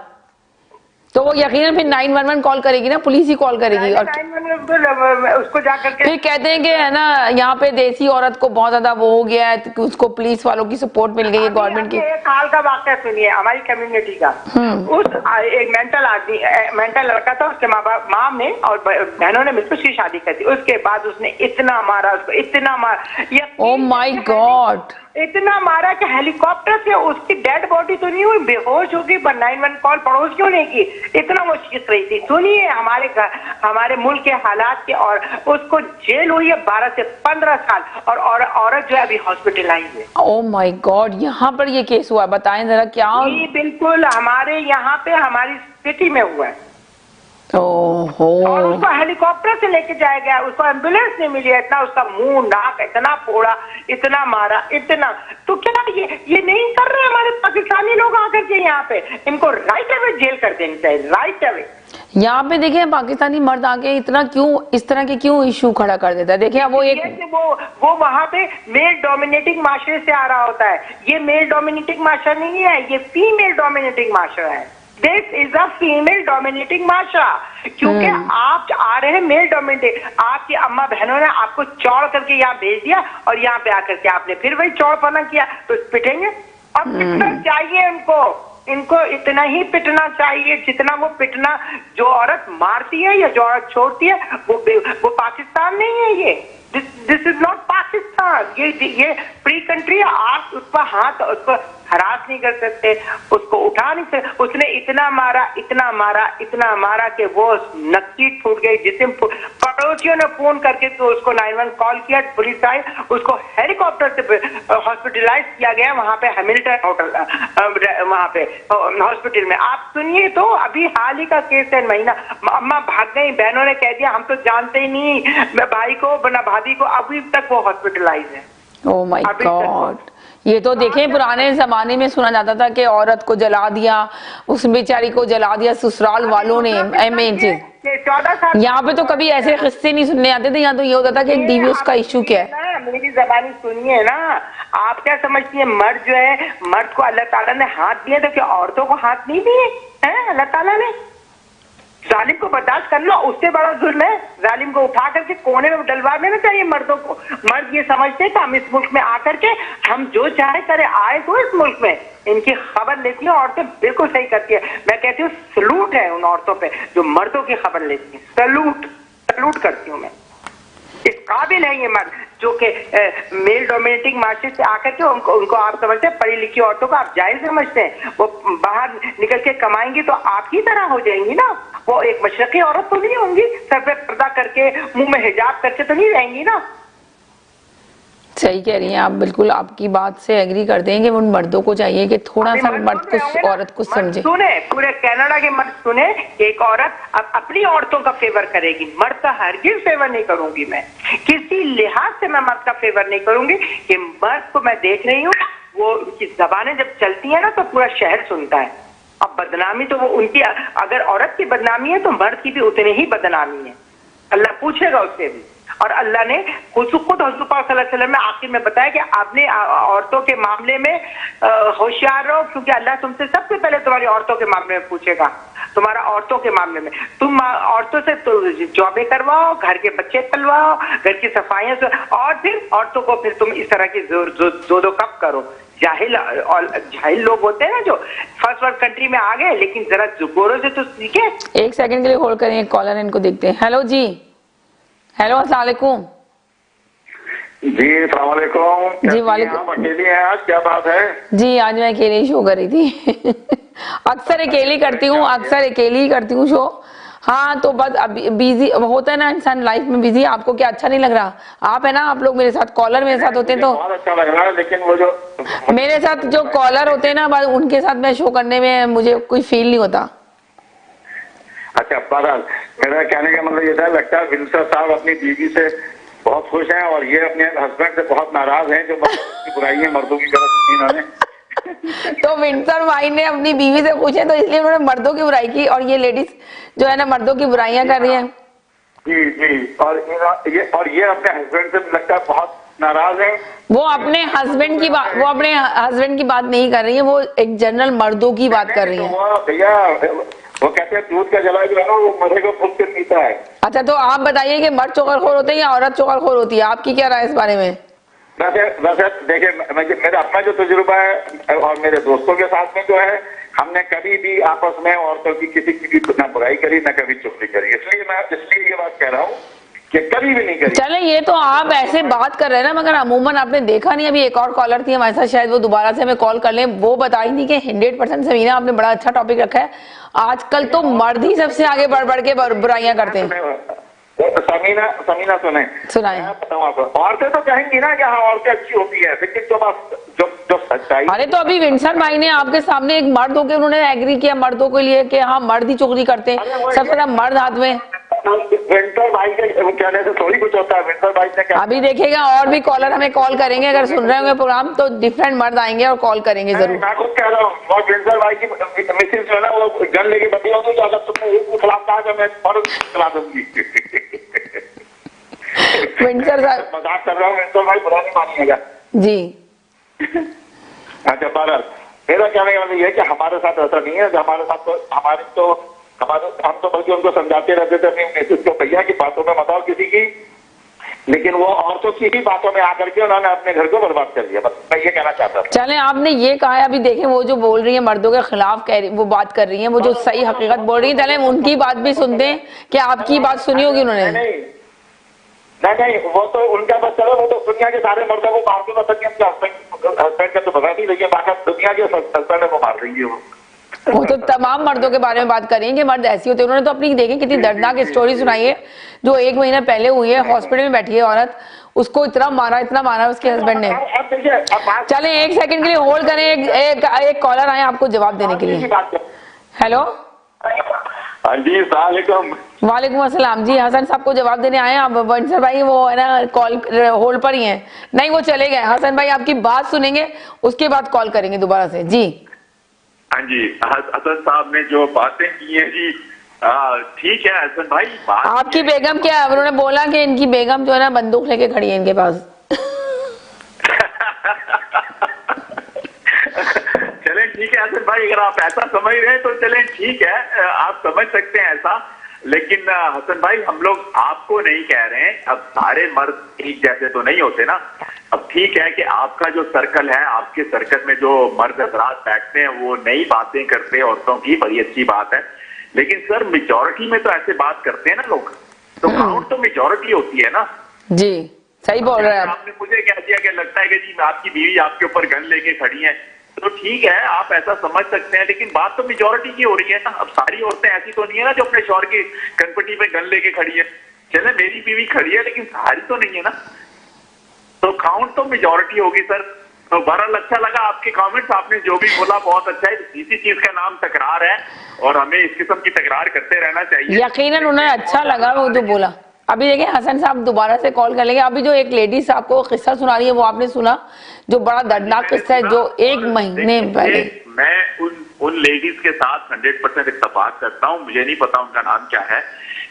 तो वो यकीनन फिर 911 कॉल करेगी ना, पुलिस ही कॉल करेगी। और उसको जाकर के फिर कहते हैं कि है ना यहाँ पे देसी औरत को बहुत ज्यादा वो हो गया है, तो उसको पुलिस वालों की सपोर्ट मिल गई है, गवर्नमेंट की। एक हाल का वाकया सुनिए हमारी कम्युनिटी का। उस एक मेंटल आदमी, मेंटल लड़का था, उसके माँ ने और बहनों ने मिलकर उसकी शादी कर दी। उसके बाद उसने इतना मारा उसको, इतना मारा, ओह माय गॉड, इतना मारा कि हेलीकॉप्टर से उसकी डेड बॉडी तो नहीं हुई, बेहोश होगी, पर 911 कॉल पड़ोस क्यों नहीं की? इतना वो चीख रही थी। सुनिए हमारे मुल्क के हालात के। और उसको जेल हुई है 12 से 15 साल, और औरत जो है अभी हॉस्पिटलाइज है। ओह माय गॉड, यहाँ पर ये केस हुआ, बताएं जरा क्या? बिल्कुल हमारे यहाँ पे, हमारी सिटी में हुआ है। ओहो। और उसको हेलीकॉप्टर से लेके जाया गया, उसको एम्बुलेंस नहीं मिली। इतना उसका मुंह नाक इतना फोड़ा, इतना मारा, इतना। तो क्या ये नहीं कर रहे हमारे पाकिस्तानी लोग आकर के यहाँ पे? इनको राइट अवे जेल कर देनी चाहिए, राइट अवे। यहाँ पे देखिए पाकिस्तानी मर्द आके इतना क्यों, इस तरह के क्यों इशू खड़ा कर देता है? देखिए वो एक वो वहाँ पे मेल डोमिनेटिंग माशरे से आ रहा होता है। ये मेल डोमिनेटिंग माशरा नहीं है, ये फीमेल डोमिनेटिंग माशरा है। This is a female dominating माशरा, क्योंकि आप आ रहे हैं मेल डोमिनेटिंग। आपकी अम्मा बहनों ने आपको चौड़ करके यहाँ भेज दिया, और यहाँ पे आकर के आपने फिर वही चौड़पना किया, तो पिटेंगे। और पिटना चाहिए इनको इतना ही पिटना चाहिए जितना वो पिटना जो औरत मारती है या जो औरत छोड़ती है। वो पाकिस्तान नहीं है, ये दिस इज नॉट पाकिस्तान। ये फ्री कंट्री है, आप उस पर हाथ, उसको हरास नहीं कर सकते, उसको उठा नहीं सकते। उसने इतना मारा, इतना मारा, इतना मारा कि वो नक्की टूट गई, जिसम। पड़ोसियों ने फोन करके तो उसको 911 कॉल किया, पुलिस आई, उसको हेलीकॉप्टर से हॉस्पिटलाइज किया गया वहां पे हैमिल्टन होटल, वहां पे हॉस्पिटल में। आप सुनिए तो, अभी हाल ही का केस है, महीना। अम्मा भाग गई, बहनों ने कह दिया हम तो जानते ही नहीं भाई को ना भाभी को, अभी तक वो हॉस्पिटलाइज है। ओह माय गॉड, ये तो देखें पुराने जमाने में सुना जाता था कि औरत को जला दिया, उस बेचारी को जला दिया ससुराल वालों ने। 14 साल यहाँ पे तो कभी ऐसे किस्से नहीं सुनने आते थे, यहाँ तो ये होता था कि डिवोर्स का इशू क्या है। मेरी जबानी सुनिए ना, आप क्या समझती है, मर्द जो है, मर्द को अल्लाह ताला ने हाथ दिए, तो क्या औरतों को हाथ नहीं दिए हैं अल्लाह ताला ने? जालिम को बर्दाश्त कर लो, उससे बड़ा जुल्म है जालिम को उठा करके कोने में डलवा देना चाहिए मर्दों को। मर्द ये समझते हैं कि हम इस मुल्क में आकर के हम जो चाहे करें, आए तो इस मुल्क में। इनकी खबर लेती है औरतें, बिल्कुल सही करती है। मैं कहती हूँ सलूट है उन औरतों पे जो मर्दों की खबर लेती है, सलूट करती हूँ मैं। इस काबिल है ये मर्द जो कि मेल डोमिनेटिंग मार्केट से आकर के उनको आप समझते हैं, पढ़ी लिखी औरतों को आप जाहिल समझते हैं। वो बाहर निकल के कमाएंगी तो आप ही तरह हो जाएंगी ना, वो एक मशरकी औरत तो नहीं होंगी, सर पे पर्दा करके मुंह में हिजाब करके तो नहीं रहेंगी ना। सही कह रही हैं आप, बिल्कुल आपकी बात से एग्री करते हैं कि उन मर्दों को चाहिए कि थोड़ा सा मर्द को, औरत को समझे। सुने, पूरे कनाडा के मर्द सुने, एक औरत अब अपनी औरतों का फेवर करेगी, मर्द का हरगिज़ फेवर नहीं करूंगी मैं, किसी लिहाज से मैं मर्द का फेवर नहीं करूंगी। कि मर्द को मैं देख रही हूँ, वो उनकी जबानें जब चलती है ना तो पूरा शहर सुनता है। अब बदनामी तो वो उनकी, अगर औरत की बदनामी है तो मर्द की भी उतनी ही बदनामी है, अल्लाह पूछेगा उससे भी। और अल्लाह ने खुद हज़रत पाक सल्लल्लाहु अलैहि वसल्लम ने आखिर में बताया कि आपने औरतों के मामले में होशियार रहो, क्योंकि अल्लाह तुमसे सबसे पहले तुम्हारी औरतों के मामले में पूछेगा। तुम्हारा औरतों के मामले में तुम औरतों से तो जॉबें करवाओ, घर के बच्चे पलवाओ, घर की सफाइयां, और फिर औरतों को फिर तुम इस तरह की दो कब करो। जाहिल लोग होते हैं ना जो फर्स्ट वर्ल्ड कंट्री में आ गए, लेकिन जरा जोरों से तो सीखे। एक सेकंड के लिए होल्ड करें, कॉलर इनको देखते हैं। हेलो जी, हेलो अस्सलाम वालेकुम। जी अस्सलाम वालेकुम। जी वालेकुम। अकेली हैं आज, क्या बात है? जी आज मैं अकेले ही शो कर रही थी अक्सर अकेली करती हूँ, अक्सर अकेली ही करती हूँ शो। हाँ तो बस अभी बिजी होता है ना इंसान लाइफ में, बिजी। आपको क्या अच्छा नहीं लग रहा? आप है ना, आप लोग मेरे साथ कॉलर मेरे साथ होते हैं तो बहुत अच्छा लग रहा है, लेकिन वो जो मेरे साथ जो कॉलर होते हैं ना, बस उनके साथ मैं शो करने में मुझे कोई फील नहीं होता। अच्छा बहरहाल मेरा कहने का मतलब ये था, लगता है विंसर साहब अपनी बीवी से बहुत खुश हैं और ये अपने हस्बैंड से बहुत नाराज हैं, जो की बुराइयां मर्दों की तरफ की इन्होंने तो विंटर भाई ने अपनी बीवी से पूछे तो इसलिए उन्होंने मर्दों की बुराई की, और ये लेडीज जो है ना मर्दों की बुराइयां कर रही हैं। जी जी, और ये अपने हस्बैंड से लगता है बहुत नाराज हैं। वो अपने हस्बैंड की बात, वो अपने हस्बैंड की बात नहीं कर रही है, वो एक जनरल मर्दों की बात कर रही है। भैया वो कहते हैं दूध का जला जो है ना वो मरे को खुद से पीता है। अच्छा तो आप बताइए कि मर्द चोखलखोर होते हैं या औरत चोखलखोर होती है? आपकी क्या राय इस बारे में? वैसे देखिए मेरा अपना जो तजुर्बा है और मेरे दोस्तों के साथ में जो है, हमने कभी भी आपस में औरतों की किसी की भी ना बुराई करी ना कभी चुगली करी, इसलिए ये बात कह रहा हूँ कि कभी भी नहीं करी। चले ये तो आप ऐसे बात कर रहे हैं ना, मगर अमूमन आपने देखा नहीं। अभी एक और कॉलर थी हमारे साथ, शायद वो दोबारा से हमें कॉल कर लें, वो बताई नहीं कि 100% समीना आपने बड़ा अच्छा टॉपिक रखा है। आजकल तो मर्द ही सबसे आगे बढ़ के बुराइयां करते हैं। समीना सुनाए। बताऊँ आपको, औरतें तो कहेंगी ना कि हाँ औरतें अच्छी होती है, लेकिन जो सच्चाई। अरे तो अभी विंसर भाई ने आपके सामने एक मर्द होकर उन्होंने एग्री किया मर्दों के लिए कि हाँ मर्द ही चुगली करते हैं, सबसे ज्यादा मर्द हाथ में। विंटर भाई के कहने से थोड़ी कुछ होता है। विंटर भाई ने क्या अभी देखिएगा और भी कॉलर हमें कॉल करेंगे, अगर सुन रहे होंगे प्रोग्राम तो डिफरेंट मर्द आएंगे और कॉल करेंगे जरूर। मैं खुद कह रहा हूँ, और विंटर भाई की मिसेज जो है ना वो गन लेके बती होगी, तो अगर तुमने एक खिलाफ कहा तो मैं फौरन खिला दूंगी। विंटर साहब मजाक कर रहा हूँ, विंटर भाई बुरा नहीं मानिएगा जी। अच्छा भारत, मेरा कहने का मतलब ये है कि हमारे साथ ऐसा नहीं है। हमारे साथ तो हम तो बल्कि उनको समझाते रहते थे अपनी मिसेज को, भैया की बातों में मत आओ किसी की, लेकिन वो औरतों की ही बातों में आकर के उन्होंने अपने घर को बर्बाद कर दिया। बस मैं ये कहना चाहता था। चले आपने ये कहा है, अभी देखें वो जो बोल रही है मर्दों के खिलाफ कह रही, वो बात कर रही है, वो जो सही हकीकत बोल रही है, चले उनकी बात भी सुनते हैं कि आपकी बात सुनी होगी उन्होंने। नहीं वो तो उनका बस चलो, वो तो दुनिया के सारे मर्दों को मार दूंगा, उनके हस्बैंड का तो पता नहीं, लेकिन बाकी दुनिया के हस्बैंड को मार देंगे वो तो तमाम मर्दों के बारे में बात करेंगे, मर्द ऐसे होते हैं। उन्होंने तो अपनी देखी कितनी दर्दनाक स्टोरी सुनाई है, जो 1 महीना पहले हुई है। हॉस्पिटल में बैठी है औरत, उसको इतना मारा उसके हस्बैंड ने। चलें 1 सेकंड के लिए होल्ड करें, एक कॉलर आए आपको जवाब देने के लिए। हेलो, हाँ जी, सलाम। वालेकुम अस्सलाम जी, हसन साहब को जवाब देने आए हैं आप। बंसर भाई वो है ना कॉल होल्ड पर ही हैं, नहीं वो चले गए। हसन भाई आपकी बात सुनेंगे, उसके बाद कॉल करेंगे दोबारा से जी। हाँ जी, हसन साहब ने जो बातें की हैं जी, ठीक है हसन भाई। बात आपकी बेगम क्या, उन्होंने बोला कि इनकी बेगम जो है ना बंदूक लेके खड़ी है इनके पास। चलें ठीक है हसन भाई, अगर आप ऐसा समझ रहे हैं तो चलें ठीक है, आप समझ सकते हैं ऐसा। लेकिन हसन भाई, हम लोग आपको नहीं कह रहे हैं, अब सारे मर्द एक जैसे तो नहीं होते ना। अब ठीक है कि आपका जो सर्कल है, आपके सर्कल में जो मर्द हजरात बैठते हैं वो नई बातें करते हैं औरतों की, बड़ी अच्छी बात है। लेकिन सर मेजॉरिटी में तो ऐसे बात करते हैं ना लोग, तो काउंट तो मेजॉरिटी होती है ना जी। सही बोल रहे हैं आप। आपने मुझे कह दिया कि लगता है कि जी आपकी बीवी आपके ऊपर गन लेके खड़ी है, तो ठीक है आप ऐसा समझ सकते हैं, लेकिन बात तो मेजॉरिटी की हो रही है ना। अब सारी औरतें ऐसी तो नहीं है ना जो अपने शौहर की कनपटी पे गन लेके खड़ी है। चले मेरी बीवी खड़ी है, लेकिन सारी तो नहीं है ना, तो काउंट तो मेजॉरिटी होगी सर। तो बहरहाल अच्छा लगा आपके कमेंट्स, आपने जो भी बोला बहुत अच्छा है। इसी चीज का नाम तकरार है और हमें इस किस्म की तकरार करते रहना चाहिए। यकीनन उन्हें अच्छा लगा वो जो बोला। अभी देखिए हसन साहब दोबारा से कॉल कर लेंगे। अभी जो एक लेडीज आपको किस्सा सुना रही है वो आपने सुना, जो बड़ा दर्दनाक किस्सा है, जो 1 महीने पहले। मैं उन लेडीज के साथ 100% इत्तेफाक करता हूँ, मुझे नहीं पता उनका नाम क्या है,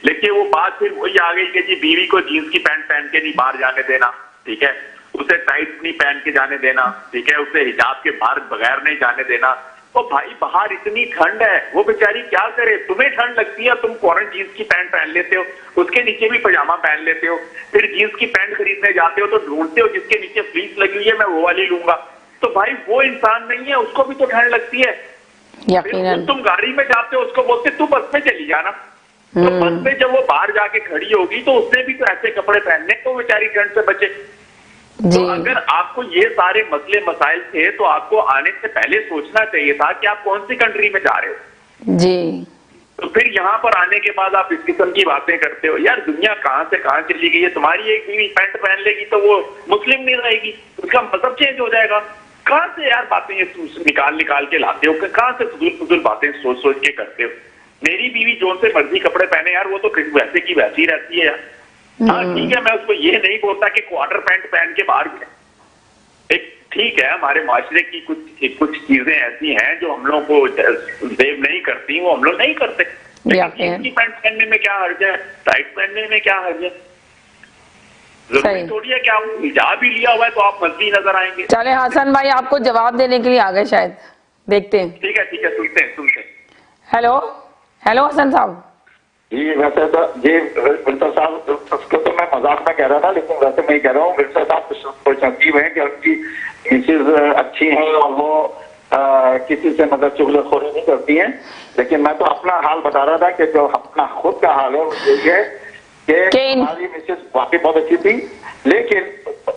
लेकिन वो बात फिर वही आ गई कि जी बीवी को जीन्स की पैंट पहन के नहीं बाहर जाने देना, ठीक है, उसे टाइट नहीं पहन के जाने देना, ठीक है, उसे हिजाब के बाहर बगैर नहीं जाने देना। तो भाई बाहर इतनी ठंड है, वो बेचारी क्या करे, तुम्हें ठंड लगती है, तुम फौरन जीन्स की पैंट पहन लेते हो, उसके नीचे भी पजामा पहन लेते हो, फिर जीन्स की पैंट खरीदने जाते हो तो ढूंढते हो जिसके नीचे फ्लीस लगी हुई है, मैं वो वाली लूंगा। तो भाई वो इंसान नहीं है, उसको भी तो ठंड लगती है। यकीनन तुम गाड़ी में जाते हो, उसको बोलते तू बस में चली जाना, तो बस में जब वो बाहर जाके खड़ी होगी तो उसने भी तो ऐसे कपड़े पहनने तो बेचारी ठंड से बचे। तो अगर आपको ये सारे मसले मसाइल थे तो आपको आने से पहले सोचना चाहिए था कि आप कौन सी कंट्री में जा रहे हो जी। तो फिर यहाँ पर आने के बाद आप इस किस्म की बातें करते हो। यार दुनिया कहाँ से कहाँ चली गई है। तुम्हारी एक बीवी पैंट पहन लेगी तो वो मुस्लिम नहीं रहेगी, उसका मजहब चेंज हो जाएगा। कहाँ से यार बातें ये निकाल के लाते हो, कहाँ से फजूल बातें सोच के करते हो। मेरी बीवी जो से मर्जी कपड़े पहने यार, वो तो वैसे की वैसी रहती है यार। हाँ ठीक है, मैं उसको ये नहीं बोलता कि क्वार्टर पैंट पहन के बाहर एक ठीक है, हमारे माशरे की कुछ चीजें ऐसी हैं जो हम लोग को जेब नहीं करती, वो हम लोग नहीं करते। लेकिन की पैंट पहनने में क्या हर्ज है, टाइट पहनने में क्या हर्ज है। जरूरी थोड़ी है कि आप हिजाब ही लिया हुआ है तो आप मजबी नजर आएंगे। चले हसन भाई आपको जवाब देने के लिए आ गए शायद, देखते हैं। ठीक है सुनते हैं। हेलो हसन साहब जी। वैसे तो जी विल्सन साहब उसको तो मैं मजाक में कह रहा था, लेकिन वैसे मैं कह रहा हूँ विल्सन साहब कुछ अजीब है कि उनकी मिसेज अच्छी है और वो किसी से मतलब चुगलखोरी नहीं करती हैं। लेकिन मैं तो अपना हाल बता रहा था कि जो अपना खुद का हाल है वो यही है कि हमारी मिसेज वाकई बहुत अच्छी थी, लेकिन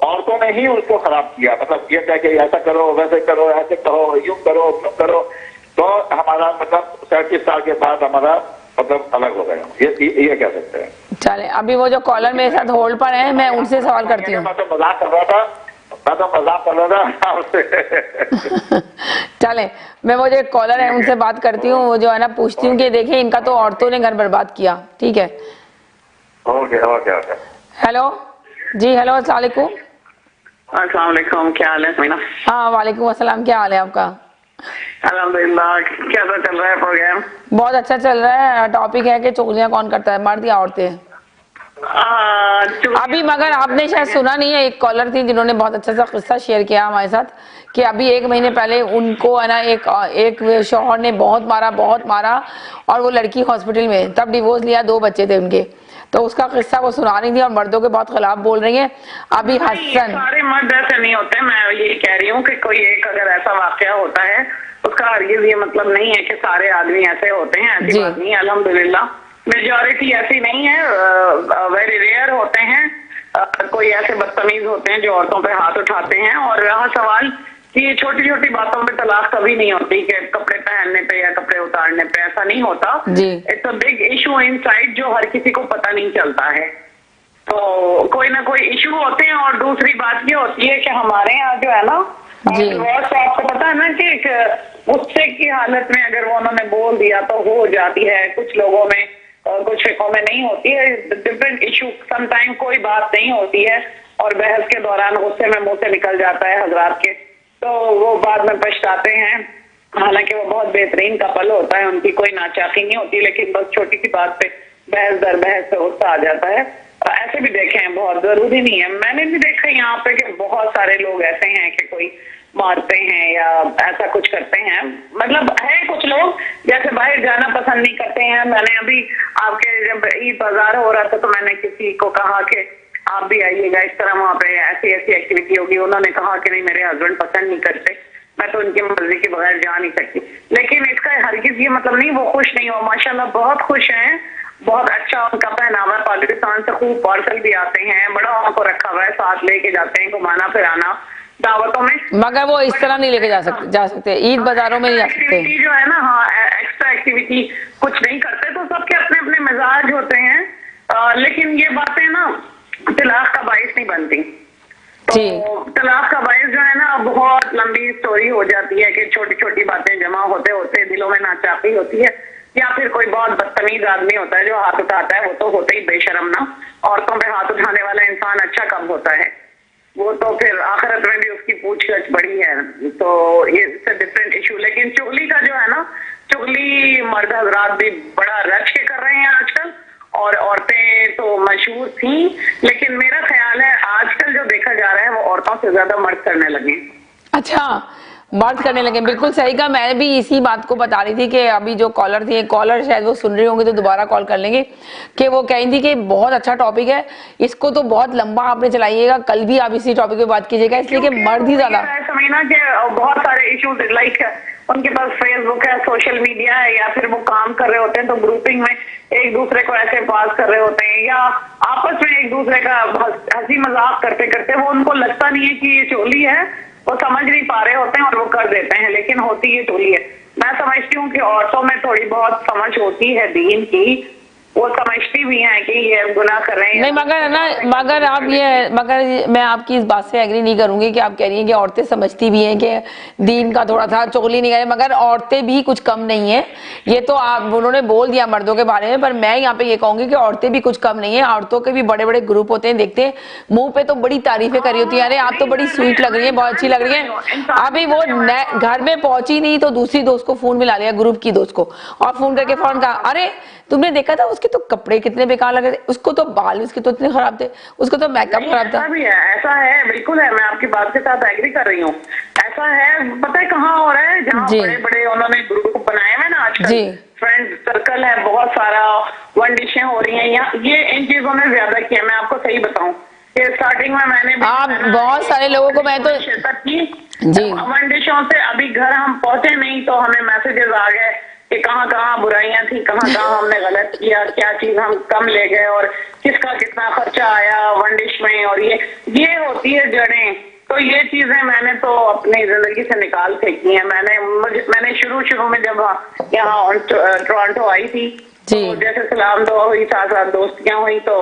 औरतों ने ही उसको खराब किया। मतलब ये क्या कि ऐसा करो, वैसे करो, ऐसे करो, यूं करो, यूं करो, तो हमारा मतलब 37 साल के बाद हमारा मतलब अलग हो गया। ये कह सकते हैं। चले अभी वो जो कॉलर मेरे साथ होल्ड पर है, मैं उनसे सवाल करती हूँ। मैं तो मजाक कर रहा था चले मैं वो जो कॉलर है उनसे बात करती हूँ, वो जो है ना पूछती हूँ कि देखें इनका तो औरतों ने घर बर्बाद किया। ठीक है, ओके। हेलो जी। हेलो अस्सलाम वालेकुम, क्या हाल है मीना? हाँ वालेकुम अस्सलाम, क्या हाल है आपका? अल्हम्दुलिल्लाह। कैसा चल रहा है प्रोग्राम? बहुत अच्छा चल रहा है। टॉपिक है कि चुगलियां कौन करता है, मर्द या औरतें? अभी मगर आपने शायद सुना नहीं है, एक कॉलर थी जिन्होंने बहुत अच्छा सा किस्सा शेयर किया हमारे साथ कि अभी 1 महीने पहले उनको है ना एक शौहर ने बहुत मारा और वो लड़की हॉस्पिटल में, तब डिवोर्स लिया, 2 बच्चे थे उनके। तो उसका किस्सा वो सुना रही थी और मर्दों के बहुत खिलाफ बोल रही हैं। अभी हसन सारे मर्द ऐसे नहीं होते, मैं ये कह रही हूँ कि कोई एक अगर ऐसा वाकया होता है उसका हरगिज़ ये मतलब नहीं है कि सारे आदमी ऐसे होते हैं, ऐसी बात नहीं है। अल्हम्दुलिल्लाह मेजॉरिटी ऐसी नहीं है, वेरी रेयर होते हैं कोई ऐसे बदतमीज होते हैं जो औरतों पे हाथ उठाते हैं। और रहा सवाल कि ये छोटी छोटी बातों पे तलाक कभी नहीं होती कि कपड़े पहनने पे या कपड़े उतारने पे, ऐसा नहीं होता। It's a big issue inside जो हर किसी को पता नहीं चलता है। तो कोई ना कोई इशू होते हैं। और दूसरी बात ये होती है कि हमारे यहाँ जो है ना, डिवोर्स आपको पता है ना कि गुस्से की हालत में अगर वो उन्होंने बोल दिया तो हो जाती है। कुछ लोगों में, कुछ फिकों में नहीं होती है। डिफरेंट इशू, समटाइम कोई बात नहीं होती है और बहस के दौरान गुस्से में मुंह से निकल जाता है हजरात के, तो वो बाद में पछताते हैं। हालांकि वो बहुत बेहतरीन कपल होता है, उनकी कोई नाचाकी नहीं होती, लेकिन बस छोटी सी बात पे बहस दर बहस से गुस्सा आ जाता है। ऐसे भी देखे हैं, बहुत जरूरी नहीं है। मैंने भी देखा यहाँ पे कि बहुत सारे लोग ऐसे हैं कि कोई मारते हैं या ऐसा कुछ करते हैं। मतलब है कुछ लोग जैसे बाहर जाना पसंद नहीं करते हैं। मैंने अभी आपके जब ईद बाजार हो रहा था तो मैंने किसी को कहा कि आप भी आइएगा, इस तरह वहाँ पे ऐसी ऐसी एक्टिविटी होगी। उन्होंने कहा कि नहीं, मेरे हस्बैंड पसंद नहीं करते, मैं तो उनकी मर्जी के बगैर जा नहीं सकती। लेकिन इसका हरगिज ये मतलब नहीं वो खुश नहीं हो, माशाल्लाह बहुत खुश हैं, बहुत अच्छा उनका पहनावा है। पाकिस्तान से खूब पार्सल भी आते हैं, बड़ा उनको रखा हुआ है, साथ लेके जाते हैं घुमाना फिराना दावतों में। मगर वो इस तरह नहीं लेके जा सकते ईद बाजारों में नहीं जा सकते जो है ना। हाँ, एक्स्ट्रा एक्टिविटी कुछ नहीं करते, तो सबके अपने अपने मिजाज होते हैं। लेकिन ये बातें ना तलाक का बाइस नहीं बनती। तो तलाक का बाइस जो है ना बहुत लंबी स्टोरी हो जाती है कि छोटी छोटी बातें जमा होते होते दिलों में नाचाकी होती है, या फिर कोई बहुत बदतमीज आदमी होता है जो हाथ उठाता है। वो तो होते ही बेशरम ना, औरतों पे हाथ उठाने वाला इंसान अच्छा कब होता है, वो तो फिर आखिरत में भी उसकी पूछगछ बड़ी है। तो ये डिफरेंट इशू। लेकिन चुगली का जो है ना, चुगली मर्द हजरात भी बड़ा रच के कर रहे हैं आजकल, और औरतें तो मशहूर थी। लेकिन मेरा ख्याल है आजकल जो देखा जा रहा है वो औरतों से ज्यादा मर्द करने लगे। अच्छा, मर्द करने लगे, बिल्कुल सही कहा। मैं भी इसी बात को बता रही थी कि अभी जो कॉलर थी, कॉलर शायद वो सुन रही होंगी तो दोबारा कॉल कर लेंगे, कि वो कह रही थी कि बहुत अच्छा टॉपिक है, इसको तो बहुत लंबा आपने चलाइएगा, कल भी आप इसी टॉपिक पे बात कीजिएगा, इसलिए कि मर्द ही ज्यादा समझना कि बहुत सारे इश्यूज लाइक उनके पास फेसबुक है, सोशल मीडिया है, या फिर वो काम कर रहे होते हैं तो ग्रुपिंग में एक दूसरे को ऐसे पास कर रहे होते हैं, या आपस में एक दूसरे का हंसी मजाक करते करते वो उनको लगता नहीं है कि ये चोली है, वो समझ नहीं पा रहे होते हैं और वो कर देते हैं, लेकिन होती ये चोली है। मैं समझती हूँ कि औरतों में थोड़ी बहुत समझ होती है दीन की, वो समझती भी हैं कि ये गुनाह कर रहे हैं। नहीं, मगर ना, मगर आप ये, मगर मैं आपकी इस बात से एग्री नहीं करूंगी कि आप कह रही हैं कि औरतें समझती भी हैं कि दीन का थोड़ा था, चुगली नहीं करे, मगर औरतें भी कुछ कम नहीं है। ये तो आप उन्होंने बोल दिया मर्दों के बारे में, पर मैं यहाँ पे ये कहूंगी कि औरतें भी कुछ कम नहीं है। औरतों के भी बड़े बड़े ग्रुप होते हैं, देखते हैं मुंह पे तो बड़ी तारीफें करी होती है, अरे आप तो बड़ी स्वीट लग रही है, बहुत अच्छी लग रही है। अभी वो घर में पहुंची नहीं तो दूसरी दोस्त को फोन मिला लिया, ग्रुप की दोस्त को, और फोन करके फौरन कहा, अरे तुमने देखा था उसके तो कपड़े कितने बेकार लग रहे थे, उसको तो बाल उसके तो इतने खराब थे, उसको तो मेकअप खराब था। ऐसा भी है, ऐसा है, बिल्कुल है, मैं आपकी बात के साथ एग्री कर रही हूँ। ऐसा है, पता है कहाँ हो रहा है, जहाँ बड़े बड़े उन्होंने ग्रुप बनाए हुए ना आजकल, फ्रेंड सर्कल है बहुत सारा, वन डिशें हो रही हैं, ये इन चीजों में ज्यादा किया। मैं आपको सही बताऊं कि स्टार्टिंग में मैंने बहुत सारे लोगों को, मैं तो जी वन डिशों से अभी घर हम पहुंचे नहीं तो हमें मैसेजेस आ गए कि कहाँ कहाँ बुराइयां थी, कहाँ कहाँ हमने गलत किया, क्या चीज हम कम ले गए और किसका कितना खर्चा आया वन डिश में, और ये होती है जड़ें। तो ये चीजें मैंने तो अपनी जिंदगी से निकाल फेंकी हैं। मैंने शुरू में जब यहाँ टोरंटो आई थी तो जैसे सलाम दुआ हुई, साथ साथ दोस्तियां हुई, तो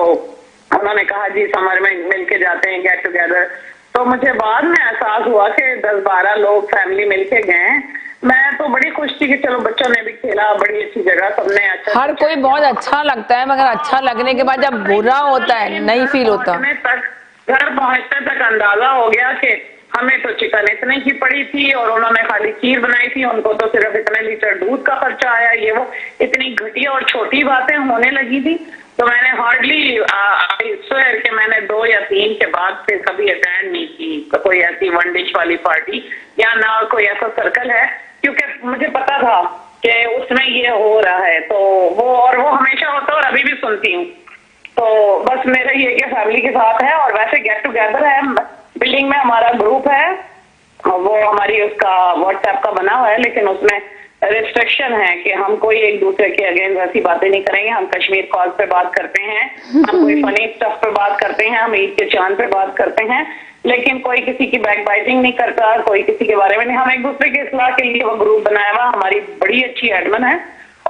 उन्होंने कहा जी समर में मिलके जाते हैं गेट टुगेदर। तो मुझे बाद में एहसास हुआ कि 10-12 लोग फैमिली मिलके गए। मैं तो बड़ी खुश थी कि चलो बच्चों ने भी खेला, बड़ी अच्छी जगह, सबने अच्छा, हर कोई बहुत अच्छा लगता है, मगर अच्छा लगने के बाद जब बुरा होता है नहीं फील होता। घर पहुंचने तक अंदाजा हो गया कि हमें तो चिकन इतने की पड़ी थी और उन्होंने खाली खीर बनाई थी, उनको तो सिर्फ इतने लीटर दूध का खर्चा आया, ये वो इतनी घटिया और छोटी बातें होने लगी थी। तो मैंने हार्डली स्वेयर कि मैंने 2 या 3 के बाद से कभी अटेंड नहीं की कोई ऐसी वन डिश वाली पार्टी, या ना कोई ऐसा सर्कल है, क्योंकि मुझे पता था कि उसमें ये हो रहा है। तो वो हमेशा होता है और अभी भी सुनती हूँ। तो बस मेरा ये कि फैमिली के साथ है, और वैसे गेट टुगेदर है, बिल्डिंग में हमारा ग्रुप है, वो हमारी उसका व्हाट्सएप का बना हुआ है, लेकिन उसमें रिस्ट्रिक्शन है कि हम कोई एक दूसरे के अगेंस्ट ऐसी बातें नहीं करेंगे। हम कश्मीर कॉल पे बात करते हैं, हम कोई फनी स्टफ पे बात करते हैं, हम ईद के चांद पे बात करते हैं, लेकिन कोई किसी की बैक बाइटिंग नहीं करता, कोई किसी के बारे में नहीं। हम एक दूसरे के इस्लाह के लिए वो ग्रुप बनाया हुआ, हमारी बड़ी अच्छी एडमिन है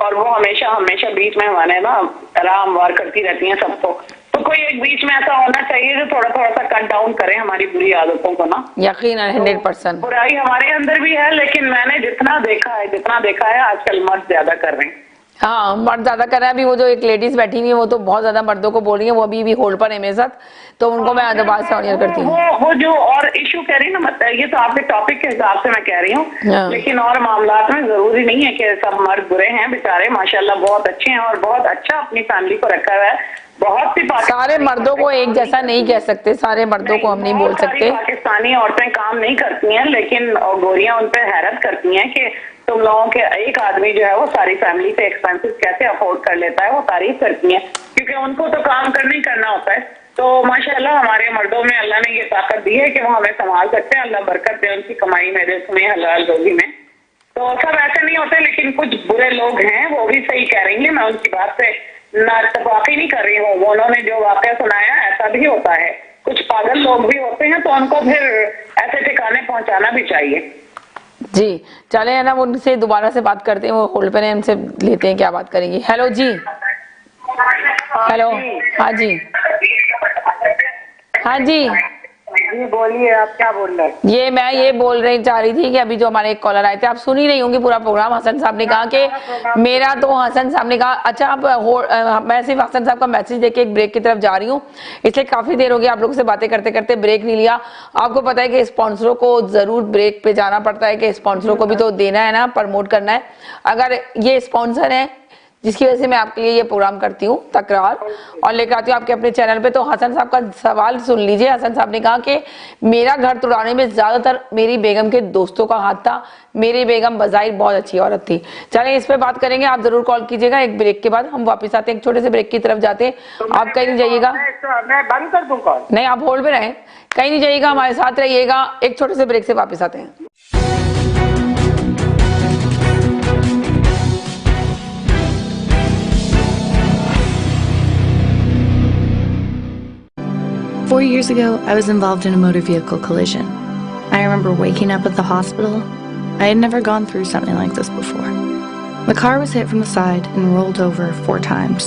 और वो हमेशा बीच में हमारे ना राम वार करती रहती हैं सबको। तो कोई एक बीच में ऐसा होना चाहिए जो थोड़ा सा कट डाउन करे हमारी बुरी आदतों को ना। यकीनन 100% बुराई हमारे अंदर भी है, लेकिन मैंने जितना देखा है आजकल मर्द ज्यादा कर रहे हैं। हाँ, मर्द ज्यादा कर रहा है। अभी वो जो एक लेडीज बैठी हुई है वो तो बहुत ज्यादा मर्दों को बोल रही है, वो अभी भी होल्ड पर है मेरे साथ, तो उनको मैं दोबारा से ऑनियर करती हूँ। वो जो और इशू कह रही है ना, ये तो आपके टॉपिक के हिसाब से मैं कह रही हूँ, लेकिन और मामलात में जरूरी नहीं है कि सब मर्द बुरे हैं। बेचारे माशाल्लाह बहुत अच्छे हैं और बहुत अच्छा अपनी फैमिली को रखा हुआ है। बहुत सी सारे मर्दों को एक जैसा नहीं कह सकते, सारे मर्दों को हम नहीं बोल सकते। पाकिस्तानी औरतें काम नहीं करती हैं, लेकिन गोरियां उन पे हैरत करती हैं कि तुम लोगों के एक आदमी जो है वो सारी फैमिली से एक्सपेंसेस कैसे अफोर्ड कर लेता है। वो तारीफ करती हैं क्योंकि उनको तो काम करना ही करना होता है। तो माशाल्लाह हमारे मर्दों में अल्लाह ने ये ताकत दी है कि वो हमें संभाल सकते हैं। अल्लाह बरकत दे उनकी कमाई में, रिज़्क़ में, हलाल रोजी में। तो सब ऐसे नहीं होते, लेकिन कुछ बुरे लोग हैं, वो भी सही कह रही है। मैं उनकी बात से नाइतफाकी नहीं कर रही हूँ। वो उन्होंने जो वाकया सुनाया ऐसा भी होता है। कुछ पागल लोग भी होते हैं, तो उनको फिर ऐसे ठिकाने पहुंचाना भी चाहिए। जी चले है ना, उनसे दोबारा से बात करते हैं, वो होल्ड पे हैं, उनसे लेते हैं क्या बात करेंगी। हेलो जी। हेलो। हाँ जी। हाँ जी जी बोलिए, आप क्या बोल रहे हैं? मैं ये बोल रही चाह रही थी कि अभी जो हमारे एक कॉलर आए थे, आप सुन ही नहीं होंगे पूरा प्रोग्राम। हसन साहब ने कहा कि मेरा तो हसन साहब ने कहा अच्छा आप मैं सिर्फ हसन साहब का मैसेज देके एक ब्रेक की तरफ जा रही हूँ, इसलिए काफी देर हो गई आप लोगों से बातें करते करते ब्रेक नहीं लिया। आपको पता है कि स्पॉन्सरों को जरूर ब्रेक पे जाना पड़ता है, कि स्पॉन्सरों को भी तो देना है ना, प्रमोट करना है। अगर ये स्पॉन्सर है जिसकी वजह से मैं आपके लिए ये प्रोग्राम करती हूँ तकरार, और लेकर आती हूँ आपके अपने चैनल पे। तो हसन साहब का सवाल सुन लीजिए। हसन साहब ने कहा कि मेरा घर तुड़ाने में ज्यादातर मेरी बेगम के दोस्तों का हाथ था। मेरी बेगम बजाय बहुत अच्छी औरत थी। चलें इस पे बात करेंगे, आप जरूर कॉल कीजिएगा। एक ब्रेक के बाद हम वापस आते हैं, एक छोटे से ब्रेक की तरफ जाते हैं। तो आप कहीं नहीं जाइएगा। मैं बंद कर दूं कॉल? नहीं, आप होल्ड पे रहें, कहीं नहीं जाइएगा, हमारे साथ रहिएगा। एक छोटे से ब्रेक से वापस आते हैं। Four years ago, I was involved in a motor vehicle collision. I remember waking up at the hospital. I had never gone through something like this before. The car was hit from the side and rolled over 4 times.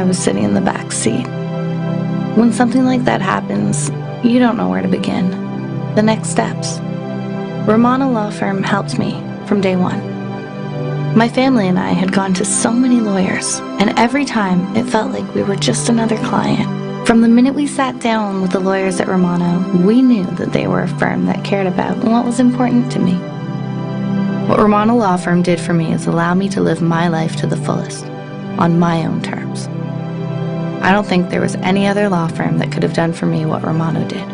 I was sitting in the back seat. When something like that happens, you don't know where to begin. The next steps. Romana Law Firm helped me from day one. My family and I had gone to so many lawyers, and every time it felt like we were just another client. From the minute we sat down with the lawyers at Romano, we knew that they were a firm that cared about what was important to me. What Romano Law Firm did for me is allow me to live my life to the fullest, on my own terms. I don't think there was any other law firm that could have done for me what Romano did.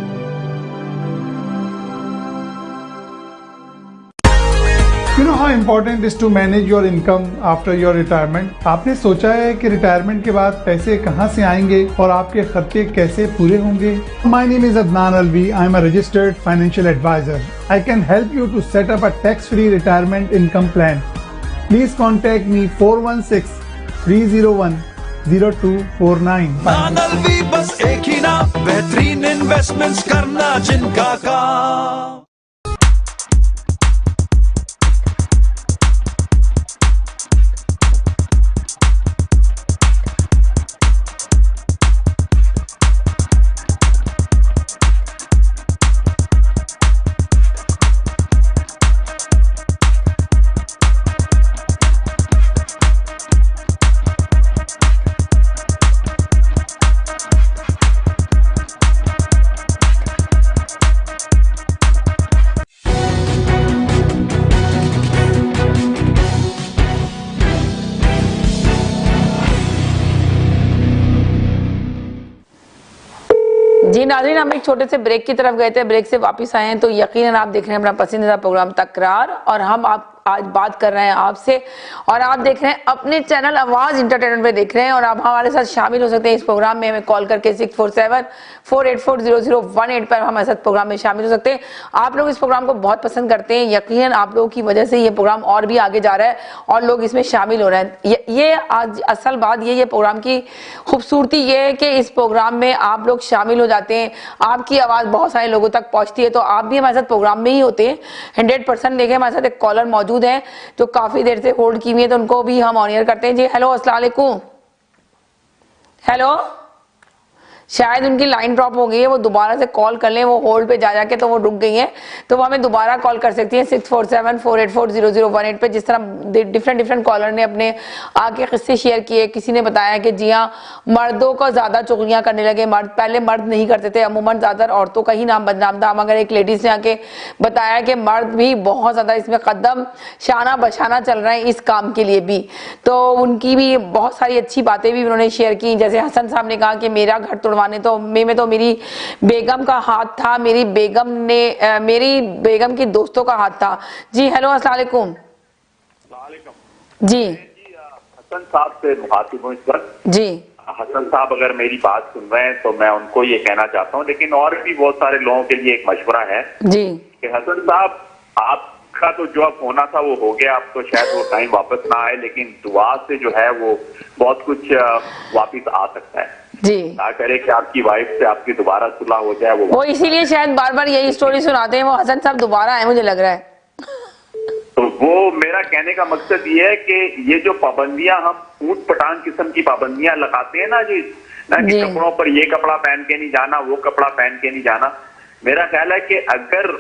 You know how important it is to manage your income after your retirement? आपने सोचा है कि रिटायरमेंट के बाद पैसे कहां से आएंगे और आपके खर्चे कैसे पूरे होंगे? My name is Adnan Alvi. I am a registered financial advisor. I can help you to set up a tax-free retirement income plan. Please contact me 416-301-0249. Adnan Alvi बस एक ही नाम, बेहतरीन इन्वेस्टमेंट्स करना जिनका काम। जी नाज़रीन, हम एक छोटे से ब्रेक की तरफ गए थे, ब्रेक से वापस आए हैं। तो यकीनन आप देख रहे हैं अपना पसंदीदा प्रोग्राम तकरार, और हम आप आज बात कर रहे हैं आपसे, और आप देख रहे हैं अपने चैनल आवाज इंटरटेनमेंट पे देख रहे हैं, और आप हमारे साथ शामिल हो सकते हैं इस प्रोग्राम में। हमें कॉल करके 6474840018 पर हमारे साथ प्रोग्राम में शामिल हो सकते हैं। आप लोग इस प्रोग्राम को बहुत पसंद करते हैं, यकीनन आप लोगों की वजह से ये प्रोग्राम और भी आगे जा रहा है और लोग इसमें शामिल हो रहे हैं। ये आज असल बात ये प्रोग्राम की खूबसूरती ये है कि इस प्रोग्राम में आप लोग शामिल हो जाते हैं, आपकी आवाज बहुत सारे लोगों तक पहुंचती है, तो आप भी हमारे साथ प्रोग्राम में ही होते हैं 100%। देखें हमारे साथ एक कॉलर मौजूद है जो काफी देर से होल्ड की हुई है, तो उनको भी हम ऑन एयर करते हैं। जी हेलो, अस्सलाम वालेकुम। हेलो, शायद उनकी लाइन ड्रॉप हो गई है, वो दोबारा से कॉल कर लें, वो होल्ड पे जा जाके तो वो रुक गई हैं, तो वो हमें दोबारा कॉल कर सकती हैं 6474840018 पे। जिस तरह डिफरेंट कॉलर ने अपने आके किस्से शेयर किए, किसी ने बताया कि जी हाँ मर्दों को ज्यादा चुगलियां करने लगे, पहले मर्द नहीं करते थे, अमूमन ज्यादातर औरतों का ही नाम बदनाम था, मगर एक लेडीज ने आके बताया कि मर्द भी बहुत ज्यादा इसमें कदम शाना बशाना चल रहे हैं इस काम के लिए भी, तो उनकी भी बहुत सारी अच्छी बातें भी उन्होंने शेयर की। जैसे हसन साहब ने कहा कि मेरा घर तोड़वाने तो में तो मेरी बेगम का हाथ था, मेरी बेगम की दोस्तों का हाथ था। जी हेलो, अस्सलाम वालेकुम। जी हसन साहब से मुखातिब हूँ इस वक्त। जी हसन साहब अगर मेरी बात सुन रहे हैं तो मैं उनको ये कहना चाहता हूँ, लेकिन और भी बहुत सारे लोगों के लिए एक मशवरा है जी कि हसन साहब आपका तो जो अब होना था वो हो गया, अब तो शायद वो टाइम वापस ना आए, लेकिन दुआ से जो है वो बहुत कुछ वापस आ सकता है जी। ना करे कि आपकी वाइफ से आपकी दोबारा सुलह हो जाए। वो इसीलिए शायद बार बार यही स्टोरी सुनाते हैं, वो हसन साहब दोबारा आए मुझे लग रहा है। तो वो मेरा कहने का मकसद ये है कि ये जो पाबंदियां हम ऊट पटांग किस्म की पाबंदियां लगाते हैं ना जी, ना कि कपड़ों पर ये कपड़ा पहन के नहीं जाना, वो कपड़ा पहन के नहीं जाना, मेरा ख्याल है कि अगर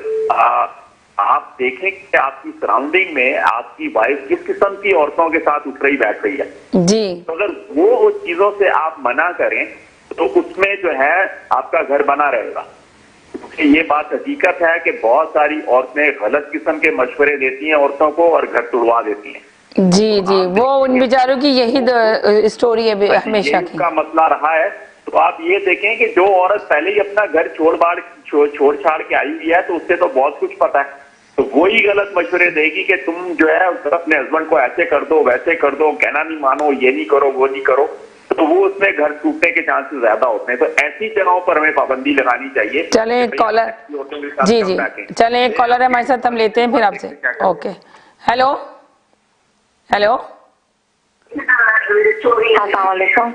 आप देखें कि आपकी सराउंडिंग में आपकी वाइफ किस किस्म की औरतों के साथ उठ रही बैठ रही है जी, तो अगर वो उस चीजों से आप मना करें तो उसमें जो है आपका घर बना रहेगा। क्योंकि ये बात हकीकत है कि बहुत सारी औरतें गलत किस्म के मशवरे देती हैं औरतों को और घर तोड़वा देती हैं। जी जी, वो उन बेचारों की यही स्टोरी है हमेशा की, का मसला रहा है। तो आप ये देखें कि जो औरत पहले ही अपना घर छोड़ छाड़ के आई हुई है तो उससे तो बहुत कुछ पता है, तो वही गलत मशवरे देगी कि तुम जो है अपने हस्बैंड को ऐसे कर दो वैसे कर दो, कहना नहीं मानो, ये नहीं करो वो नहीं करो, तो वो उसमें घर टूटने के चांसेस ज्यादा होते हैं। तो ऐसी जगहों पर हमें पाबंदी लगानी चाहिए। चले कॉलर, जी जी चले एक कॉलर है हमारे साथ, हम लेते हैं फिर आपसे। ओके हेलो हेलो,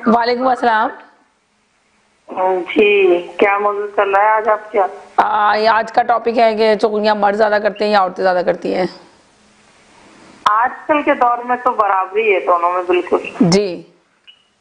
वालेकुम अस्सलाम जी, क्या मौजूद चल रहा है आज आपके? आज का टॉपिक है कि चुगलियां मर्द ज्यादा करते हैं या औरतें ज्यादा करती हैं? आजकल के दौर में तो बराबरी है दोनों में, बिल्कुल जी।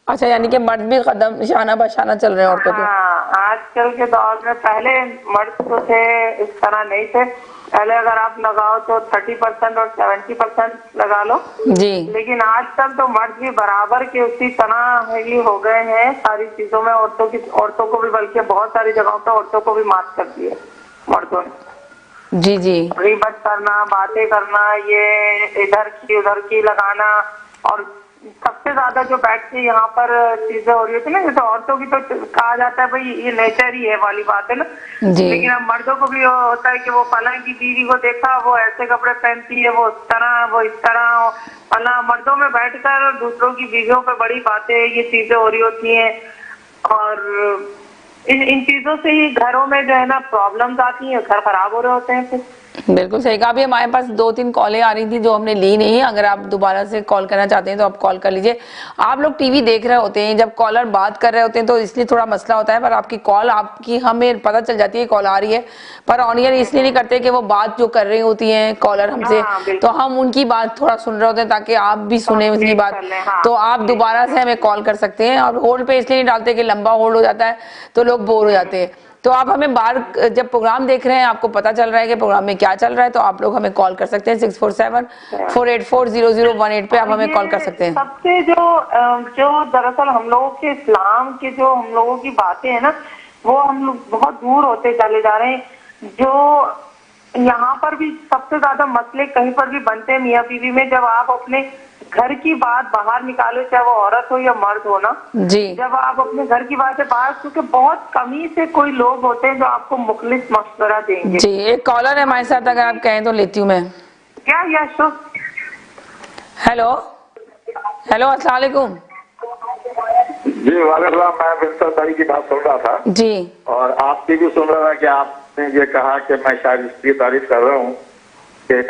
अच्छा, यानी कि मर्द भी कदम शाना बशाना चल रहे हैं औरतों के? हाँ, आजकल के दौर में पहले मर्द तो थे इस तरह नहीं थे, पहले अगर आप लगाओ तो 30% और 70% लगा लो जी, लेकिन आजकल तो मर्द भी बराबर के उसी तरह ही हो गए हैं सारी चीजों में। औरतों को भी, बल्कि बहुत सारी जगहों पे औरतों को भी मात कर दी है मर्दों ने। जी जी, गीबत करना, बातें करना, ये इधर की उधर की लगाना, और सबसे ज्यादा जो बैठ के यहाँ पर चीजें हो रही थी ना, जैसे औरतों की तो कहा जाता है भाई ये नेचर ही है वाली बात है ना, लेकिन अब मर्दों को भी होता है कि वो फलां की बीवी को देखा वो ऐसे कपड़े पहनती है, वो इस तरह फलां। मर्दों में बैठकर दूसरों की बीवियों पे बड़ी बातें ये चीजें हो रही होती हैं, और इन चीजों से ही घरों में जो है ना प्रॉब्लम्स आती हैं, घर खराब हो रहे होते हैं फिर। बिल्कुल सही कहा। अभी हमारे पास 2-3 कॉलें आ रही थी जो हमने ली नहीं, अगर आप दोबारा से कॉल करना चाहते हैं तो आप कॉल कर लीजिए। आप लोग टीवी देख रहे होते हैं, जब कॉलर बात कर रहे होते हैं तो इसलिए थोड़ा मसला होता है, पर आपकी कॉल आपकी हमें पता चल जाती है कॉल आ रही है, पर ऑन एयर इसलिए नहीं करते कि वो बात जो कर रही होती है कॉलर हमसे, तो हम उनकी बात थोड़ा सुन रहे होते हैं ताकि आप भी सुने उनकी बात, तो आप दोबारा से हमें कॉल कर सकते हैं। और होल्ड पे इसलिए नहीं डालते कि लंबा होल्ड हो जाता है तो लोग बोर हो जाते हैं। तो आप हमें बार जब प्रोग्राम देख रहे हैं आपको पता चल रहा है कि प्रोग्राम में क्या चल रहा है, तो आप लोग हमें कॉल कर सकते हैं 6474840018 पे आप हमें कॉल कर सकते हैं। सबसे जो दरअसल हम लोगों के इस्लाम के जो हम लोगों की बातें हैं ना, वो हम लोग बहुत दूर होते चले जा रहे हैं। जो यहाँ पर भी सबसे ज्यादा मसले कहीं पर भी बनते हैं मियाँ बीवी में, जब आप अपने घर की बात बाहर निकालो, चाहे वो औरत हो या मर्द हो ना जी, जब आप अपने घर की बात है बाहर, क्योंकि बहुत कमी से कोई लोग होते हैं जो आपको मुखलिस मशवरा देंगे। जी, एक कॉलर है हमारे साथ, अगर आप कहें तो लेती हूँ मैं। क्या? हेलो हेलो, अस्सलाम वालेकुम। जी वालेकुम, मैं विंसर भाई की बात सुन रहा था जी, और आपकी भी सुन रहा था कि आपने ये कहा कि मैं शायद इसकी तारीफ कर रहा हूँ कि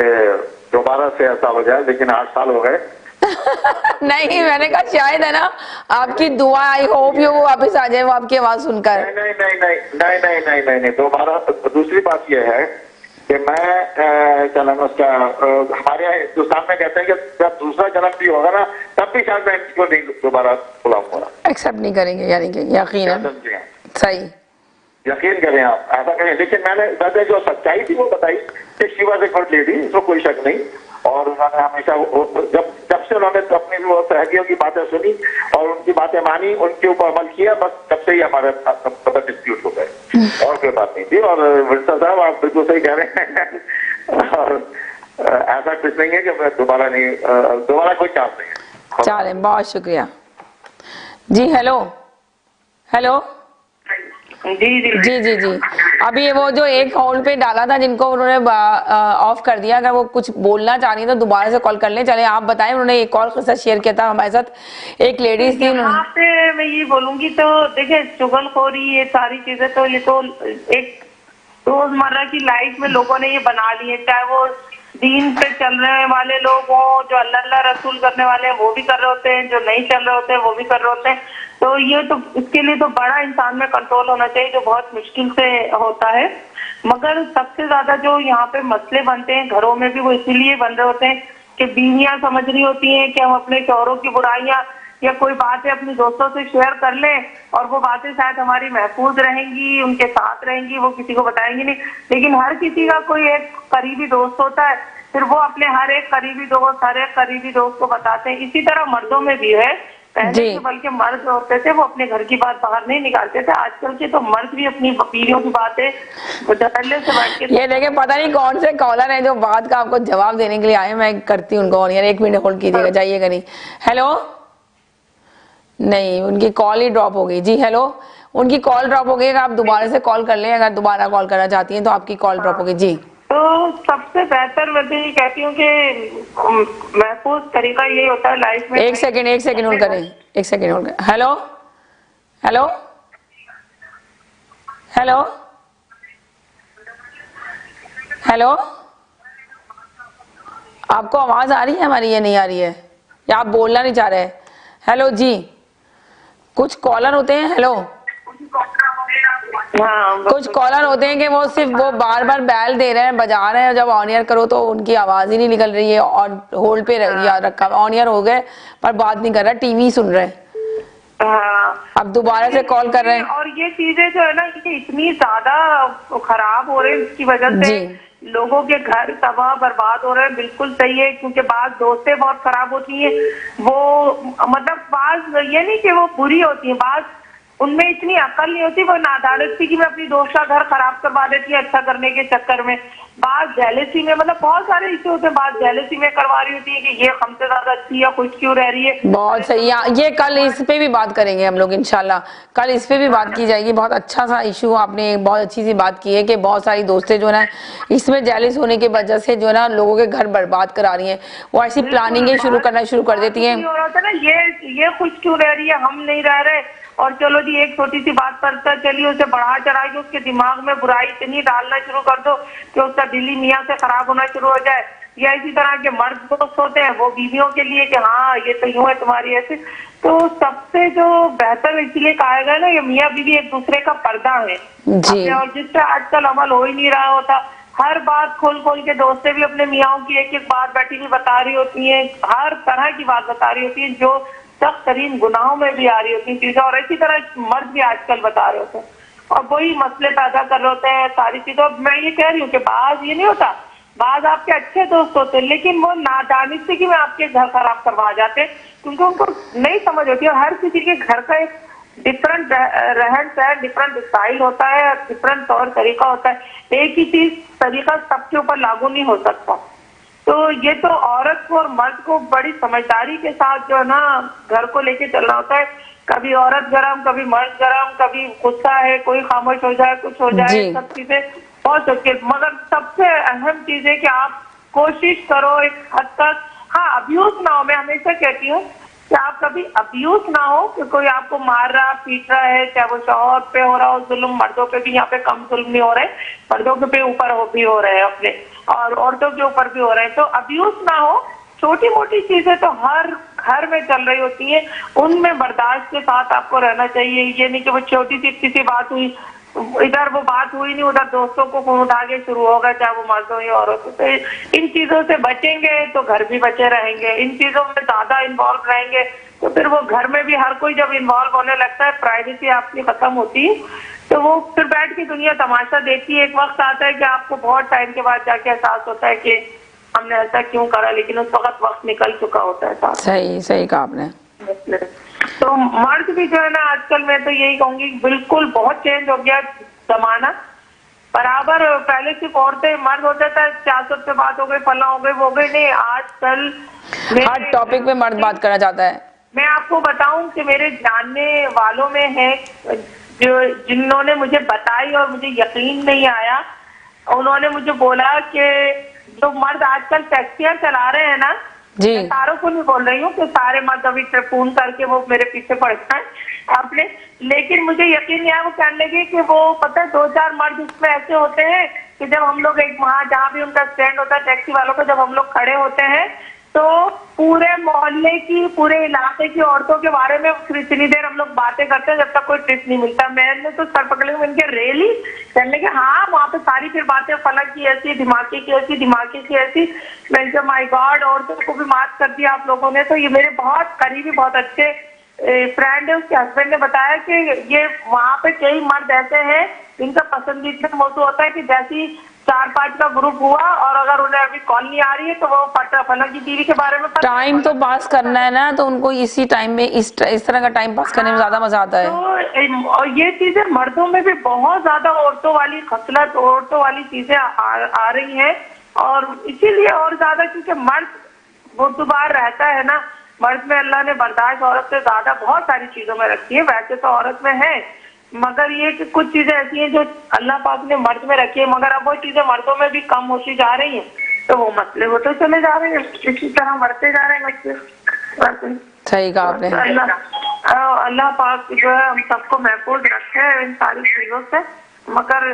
दोबारा से ऐसा हो जाए, लेकिन 8 साल हो गए। नहीं, मैंने कहा शायद है ना आपकी दुआ, आई होप यू वो वापस आ जाए वो आपकी आवाज सुनकर। नहीं नहीं नहीं नहीं नहीं नहीं नहीं नहीं, दोबारा। दूसरी बात यह है कि मैं क्या नाम उसका, हमारे यहाँ हिंदुस्तान में कहते हैं कि जब दूसरा जन्म भी होगा ना तब भी शायद मैं इनको नहीं दोबारा बुलाऊंगा, एक्सेप्ट नहीं करेंगे, यानी कि यकीन है। सही, यकीन करें आप, ऐसा करें। लेकिन मैंने जो सच्चाई थी वो बताई कि she was a good lady, इसमें कोई शक नहीं। और उन्होंने हमेशा जब से उन्होंने अपनी वो सहयोगियों की बातें सुनी और उनकी बातें मानी, उनके ऊपर अमल किया, बस तब से ही हमारे डिस्प्यूट हो गए, और कोई बात नहीं थी। और विंसर साहब आप बिल्कुल सही कह रहे हैं और ऐसा कुछ नहीं है कि मैं दोबारा कोई चांस नहीं है। चले, बहुत शुक्रिया जी। हेलो हेलो, जी जी जी जी जी। अभी ये वो जो एक होल्ड पे डाला था जिनको उन्होंने ऑफ कर दिया, अगर वो कुछ बोलना चाह रही है तो दोबारा से कॉल कर ले। चले आप बताएं, उन्होंने एक और किस्सा शेयर किया था हमारे साथ, एक लेडीज थी। यहाँ पे मैं ये बोलूंगी तो देखिए, चुगलखोरी ये सारी चीजें तो ये तो एक रोजमर्रा की लाइफ में लोगों ने ये बना ली है, चाहे वो दीन पे चलने वाले लोग हों, जो अल्लाह रसूल करने वाले हैं वो भी कर रहे होते हैं, जो नहीं चल रहे होते हैं वो भी कर रहे होते हैं। तो ये तो इसके लिए तो बड़ा इंसान में कंट्रोल होना चाहिए, जो बहुत मुश्किल से होता है। मगर सबसे ज्यादा जो यहाँ पे मसले बनते हैं घरों में भी, वो इसीलिए बन रहे होते हैं कि बीवियां समझ रही होती हैं कि हम अपने शौहरों की बुराइयां या कोई बातें अपने दोस्तों से शेयर कर लें और वो बातें शायद हमारी महफूज रहेंगी, उनके साथ रहेंगी, वो किसी को बताएंगी नहीं। लेकिन हर किसी का कोई एक करीबी दोस्त होता है, फिर वो अपने हर एक करीबी दोस्त को बताते हैं। इसी तरह मर्दों में भी है, पहले तो बल्कि मर्द होते थे वो अपने घर की बात बाहर नहीं निकालते थे, आजकल के तो मर्द भी अपनी बीवियों की बातें धड़ल्ले से बैठ के। ये देखे, पता नहीं कौन से कॉलर है जो बात का आपको जवाब देने के लिए आए। मैं करती हूँ उनको, यार 1 मिनट होल्ड कीजिएगा, जाइएगा नहीं। हेलो, नहीं, उनकी कॉल ही ड्रॉप हो गई जी। हेलो, उनकी कॉल ड्रॉप हो गई, आप दोबारा से कॉल कर लें, अगर दोबारा कॉल करना चाहती हैं तो आपकी कॉल ड्रॉप हो गई जी। तो सबसे बेहतर मैं ये कहती हूँ कि महफूज तरीका यही होता है लाइफ में। एक सेकंड होल्ड करें, 1 सेकंड होल्ड करें। हेलो हेलो हेलो हेलो, आपको आवाज आ रही है हमारी या नहीं आ रही है, या आप बोलना नहीं चाह रहे? हेलो जी, कुछ कॉलर होते हैं, हेलो, कुछ कॉलर होते हैं कि वो सिर्फ वो बार बार बैल दे रहे हैं, बजा रहे हैं, जब ऑन एयर करो तो उनकी आवाज ही नहीं निकल रही है और होल्ड पे रखा, ऑन एयर हो गए पर बात नहीं कर रहा, टीवी सुन रहे हैं। अब दोबारा से कॉल कर रहे हैं। और ये चीजें जो है ना, ये इतनी ज्यादा खराब हो रही है, इसकी वजह से लोगों के घर तबाह बर्बाद हो रहे हैं। बिल्कुल सही है, क्योंकि बात दोस्तें बहुत खराब होती हैं, वो मतलब बात ये नहीं कि वो बुरी होती है, बात उनमें इतनी अकल नहीं होती, वो नादानत थी कि मैं अपनी दोस्त का घर खराब करवा देती है अच्छा करने के चक्कर में। बात जेलसी में, मतलब बहुत सारे इश्यू होते हैं, बात जेलसी में करवा रही होती है कि ये हमसे ज्यादा अच्छी या खुश क्यों रह रही है। बहुत सही, ये कल इस पे भी बात करेंगे हम लोग इंशाल्लाह, कल इस पे भी बात की जाएगी। बहुत अच्छा सा इशू, आपने बहुत अच्छी सी बात की है कि बहुत सारी दोस्तें जो है इसमें जेलस होने की वजह से जो है ना लोगों के घर बर्बाद करा रही है, वो ऐसी प्लानिंग करना शुरू कर देती है। ये खुश क्यों रह रही है, हम नहीं रह रहे, और चलो जी एक छोटी सी बात पर चलिए उसे बढ़ा चढ़ा के उसके दिमाग में बुराई इतनी डालना शुरू कर दो कि उसका दिली मियाँ से खराब होना शुरू हो जाए। या इसी तरह के मर्द दोस्त होते हैं वो बीवियों के लिए कि हाँ ये तो यूं है तुम्हारी ऐसे। तो सबसे जो बेहतर इसलिए कहा गया ना, ये मियाँ बीवी एक दूसरे का पर्दा है जी। और जिससे आजकल अमल हो ही नहीं रहा होता, हर बात खोल खोल के दोस्तें भी अपने मियाँ की एक एक बात बैठी हुई बता रही होती है, हर तरह की बात बता रही होती है जो सख्त तरीन गुनाहों में भी आ रही होती है चीजें, और इसी तरह मर्द भी आजकल बता रहे होते हैं और वही मसले पैदा कर रहे होते हैं सारी चीजों। मैं ये कह रही हूँ कि बाज ये नहीं होता, बाज आपके अच्छे दोस्त होते हैं लेकिन वो नादानिस्ती में आपके घर खराब करवा जाते हैं क्योंकि उनको नहीं समझ होती। और हर किसी के घर का एक डिफरेंट रहन सहन, डिफरेंट स्टाइल होता है, डिफरेंट तौर तरीका होता है, एक ही चीज तरीका सबके ऊपर लागू नहीं हो सकता। तो ये तो औरत को और मर्द को बड़ी समझदारी के साथ जो है ना घर को लेके चलना होता है। कभी औरत गरम, कभी मर्द गरम, कभी गुस्सा है, कोई खामोश हो जाए, कुछ हो जाए, सब चीजें बहुत अच्छी। मगर सबसे अहम चीज है कि आप कोशिश करो एक हद तक हाँ अब्यूज ना हो, मैं हमेशा कहती हूँ कि आप कभी अब्यूज ना हो कि कोई आपको मार रहा पीट रहा है, चाहे वो शौहर पे हो रहा हो जुल्म, मर्दों पे भी यहाँ पे कम जुल्म नहीं हो रहे, मर्दों के पे ऊपर भी हो रहे हैं अपने, और औरतों के ऊपर भी हो रहे हैं। तो अब्यूज ना हो, छोटी मोटी चीजें तो हर घर में चल रही होती है, उनमें बर्दाश्त के साथ आपको रहना चाहिए। ये नहीं कि वो छोटी सी किसी बात हुई, इधर वो बात हुई नहीं, उधर दोस्तों को फोन उठा के शुरू होगा, चाहे वो मर्द हो या औरत हो। तो इन चीजों से बचेंगे तो घर भी बचे रहेंगे, इन चीजों में ज्यादा इन्वॉल्व रहेंगे तो फिर वो घर में भी हर कोई जब इन्वॉल्व होने लगता है, प्राइवेसी आपकी खत्म होती है, तो वो फिर बैठ के दुनिया तमाशा देखती है। एक वक्त आता है कि आपको बहुत टाइम के बाद जाके एहसास होता है कि हमने ऐसा क्यों करा, लेकिन उस वक्त निकल चुका होता है। सही सही कहा आपने। तो मर्द भी जो है ना, आजकल मैं तो यही कहूंगी बिल्कुल बहुत चेंज हो गया जमाना। बराबर पहले सिर्फ औरतें मर्द होता था, सियासत पे बात हो गई, फला हो गई, वो गई, नहीं आजकल हर टॉपिक पे मर्द बात करना चाहता है। मैं आपको बताऊं कि मेरे जानने वालों में है जो जिन्होंने मुझे बताई और मुझे यकीन नहीं आया, उन्होंने मुझे बोला कि जो मर्द आजकल टैक्सियां चला रहे हैं ना, जी सारों को नहीं बोल रही हूँ कि सारे मर्द अभी फोन करके वो मेरे पीछे पड़ जाए आपने, लेकिन मुझे यकीन नहीं आया। वो कहने लगे कि वो पता है 2-4 मर्द इसमें ऐसे होते हैं कि जब हम लोग एक वहां जहाँ भी उनका स्टैंड होता है टैक्सी वालों का, जब हम लोग खड़े होते हैं तो पूरे मोहल्ले की, पूरे इलाके की औरतों के बारे में इतनी देर हम लोग बातें करते हैं जब तक कोई टिप नहीं मिलता। मैंने तो सर पकड़े हुए इनके रेली कहने के, हाँ वहाँ पे सारी फिर बातें फलक की ऐसी, दिमागी की ऐसी, दिमागी की ऐसी। मैंने कहा माय गॉड, औरतों को भी माफ कर दिया आप लोगों ने। तो ये मेरे बहुत करीबी बहुत अच्छे फ्रेंड है, उसके हस्बैंड ने बताया कि ये वहाँ पे कई मर्द ऐसे हैं जिनका पसंदीदा मौजूद होता है कि जैसी 4-5 का ग्रुप हुआ और अगर उन्हें अभी कॉल नहीं आ रही है तो वो फलन की टीवी के बारे में टाइम तो पास करना है ना, तो उनको इसी टाइम में इस तरह का टाइम पास करने में ज्यादा मजा आता है। तो ये चीजें मर्दों में भी बहुत ज्यादा औरतों वाली खसलत, औरतों वाली चीजें आ रही हैं, और इसीलिए और ज्यादा क्योंकि मर्द बुद्धबार रहता है ना, मर्द में अल्लाह ने बर्दाश्त औरत से ज्यादा बहुत सारी चीजों में रखी है। वैसे तो औरत में है, मगर ये कि कुछ चीजें ऐसी हैं जो अल्लाह पाक ने मर्द में रखी है, मगर अब वो चीजें मर्दों में भी कम होती जा रही हैं, तो वो मसले होते चले जा रहे हैं, इसी तरह बढ़ते जा रहे हैं बच्चे। सही कहा आपने। अल्लाह पाक जो है हम सबको महफूज रखे इन सारी चीजों से, मगर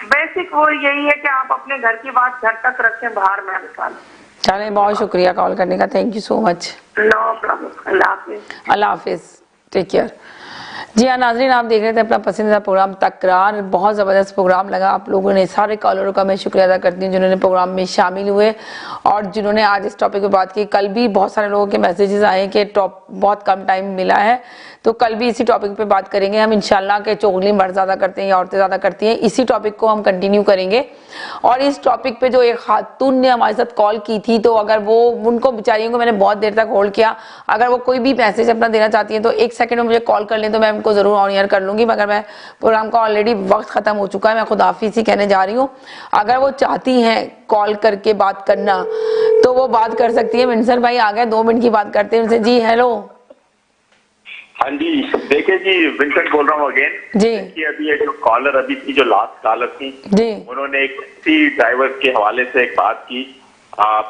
बेसिक वो यही है कि आप अपने घर की बात घर तक रखें, बाहर में निकालें। चलें, बहुत शुक्रिया कॉल करने का, thank you so much. No problem, अल्लाह हाफिज। अल्लाह हाफिज, टेक केयर। जी हाँ नाज़रीन, आप देख रहे थे अपना पसंदीदा प्रोग्राम तकरार। बहुत ज़बरदस्त प्रोग्राम लगा आप लोगों ने। सारे कॉलरों का मैं शुक्रिया अदा करती हूँ जिन्होंने प्रोग्राम में शामिल हुए और जिन्होंने आज इस टॉपिक पे बात की। कल भी बहुत सारे लोगों के मैसेजेस आए कि बहुत कम टाइम मिला है, तो कल भी इसी टॉपिक पे बात करेंगे हम इंशाल्लाह के चुगली मर्द ज़्यादा करते हैं या औरतें ज़्यादा करती हैं। इसी टॉपिक को हम कंटिन्यू करेंगे। और इस टॉपिक पे जो एक खातून ने हमारे साथ कॉल की थी, तो अगर वो उनको बेचारियों को मैंने बहुत देर तक होल्ड किया, अगर वो कोई भी मैसेज अपना देना चाहती है तो 1 सेकंड में मुझे कॉल कर लें तो मैं उनको ज़रूर ऑन एयर कर लूँगी, मगर मैं प्रोग्राम का ऑलरेडी वक्त ख़त्म हो चुका है, मैं खुद हाफिज़ ही कहने जा रही हूँ। अगर वो चाहती हैं कॉल करके बात करना तो वो बात कर सकती है। मिनसर भाई आ गए, 2 मिनट की बात करते हैं उनसे। जी हेलो। हाँ जी, देखिए जी, विंसेंट बोल रहा हूँ अगेन जी। कि अभी ये जो कॉलर अभी थी, जो लास्ट कॉलर थी जी, उन्होंने एक टैक्सी ड्राइवर के हवाले से एक बात की।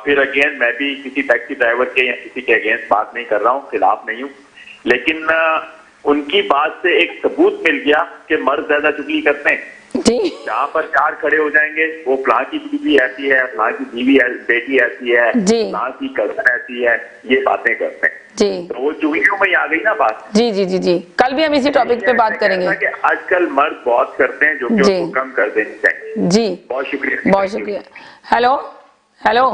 फिर अगेन मैं भी किसी टैक्सी ड्राइवर के या किसी के अगेंस्ट बात नहीं कर रहा हूँ, खिलाफ नहीं हूँ, लेकिन उनकी बात से एक सबूत मिल गया कि मर्द ज्यादा चुगली करते हैं। जहाँ पर 4 खड़े हो जाएंगे, वो फलां की बीवी ऐसी है, फलां की बीवी बेटी ऐसी है, फलां की कजन ऐसी है, ये बातें करते हैं जी। तो वो चुगलियों में आ गई ना बात। जी जी जी जी, कल भी हम इसी टॉपिक पे बात करेंगे कि आजकल मर्द बहुत करते हैं, जो कि उनको कम कर देनी चाहिए। जी, बहुत शुक्रिया, बहुत शुक्रिया। हेलो हेलो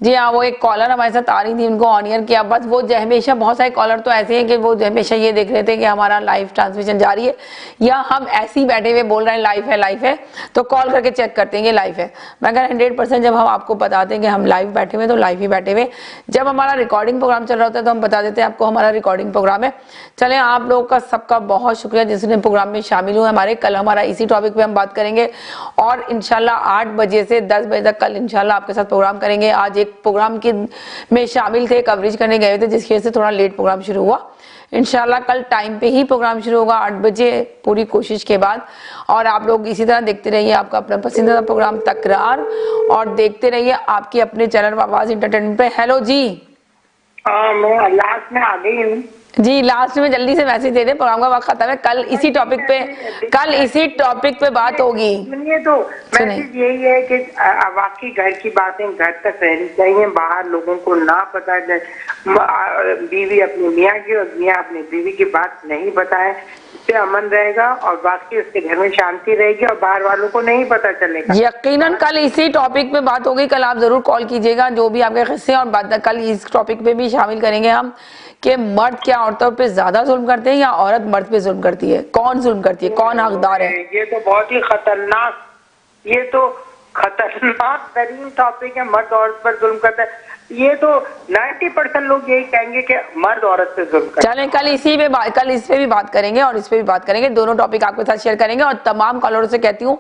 जी हाँ, वो एक कॉलर हमारे साथ आ रही थी, उनको ऑन एयर किया। बस वो हमेशा बहुत सारे कॉलर तो ऐसे हैं कि वो हमेशा ये देख रहे थे कि हमारा लाइव ट्रांसमिशन जारी है या हम ऐसे ही बैठे हुए बोल रहे हैं लाइव है, तो कॉल करके चेक करते हैं कि लाइव है। मगर 100% जब हम आपको बताते हैं कि हम लाइव बैठे हुए तो लाइव ही बैठे हुए। जब हमारा रिकॉर्डिंग प्रोग्राम चल रहा होता है तो हम बता देते हैं आपको हमारा रिकॉर्डिंग प्रोग्राम है। चलें, आप लोगों का सबका बहुत शुक्रिया जिसने प्रोग्राम में शामिल हुए हमारे। कल हमारा इसी टॉपिक पे हम बात करेंगे और इंशाल्लाह 8 बजे से 10 बजे तक कल इंशाल्लाह आपके साथ प्रोग्राम करेंगे। आज एक एक प्रोग्राम के में शामिल थे, कवरेज करने गए थे, जिसकी वजह से थोड़ा लेट प्रोग्राम शुरू हुआ। इंशाल्लाह कल टाइम पे ही प्रोग्राम शुरू होगा 8 बजे पूरी कोशिश के बाद। और आप लोग इसी तरह देखते रहिए आपका अपना पसंदीदा प्रोग्राम तकरार, और देखते रहिए आपके अपने चैनल आवाज एंटरटेनमेंट पे। हेलो जी, मैं लास्ट में आ गई हूँ जी, लास्ट में जल्दी से मैसेज दे दे, प्रोग्राम का वक्त खत्म है। कल इसी टॉपिक पे बात होगी। सुनिए, तो मैसेज यही है कि वाकई घर की बातें घर तक रहनी चाहिए, बाहर लोगों को ना पता जाए। बीवी अपनी मियाँ की और मियाँ अपनी बीवी की बात नहीं बताए, इससे अमन रहेगा और बाकी उसके घर में शांति रहेगी और बाहर वालों को नहीं पता चलेगा। यकीनन कल इसी टॉपिक पे बात होगी। कल आप जरूर कॉल कीजिएगा, जो भी आपके किस्से और बात कल इस टॉपिक पे भी शामिल करेंगे हम, कि मर्द क्या औरतों पे ज्यादा जुल्म करते हैं या औरत मर्द पे जुल्म करती है, कौन जुल्म करती है, कौन हकदार है। ये तो बहुत ही खतरनाक, ये तो खतरनाक तरीन टॉपिक है। मर्द औरत पर जुल्म करता है, ये तो 90% लोग यही कहेंगे कि मर्द औरत पे जुल्म करता है। चलें कल इस पे भी बात करेंगे और इस पे भी बात करेंगे, दोनों टॉपिक आपके साथ शेयर करेंगे। और तमाम कॉलरों से कहती हूँ,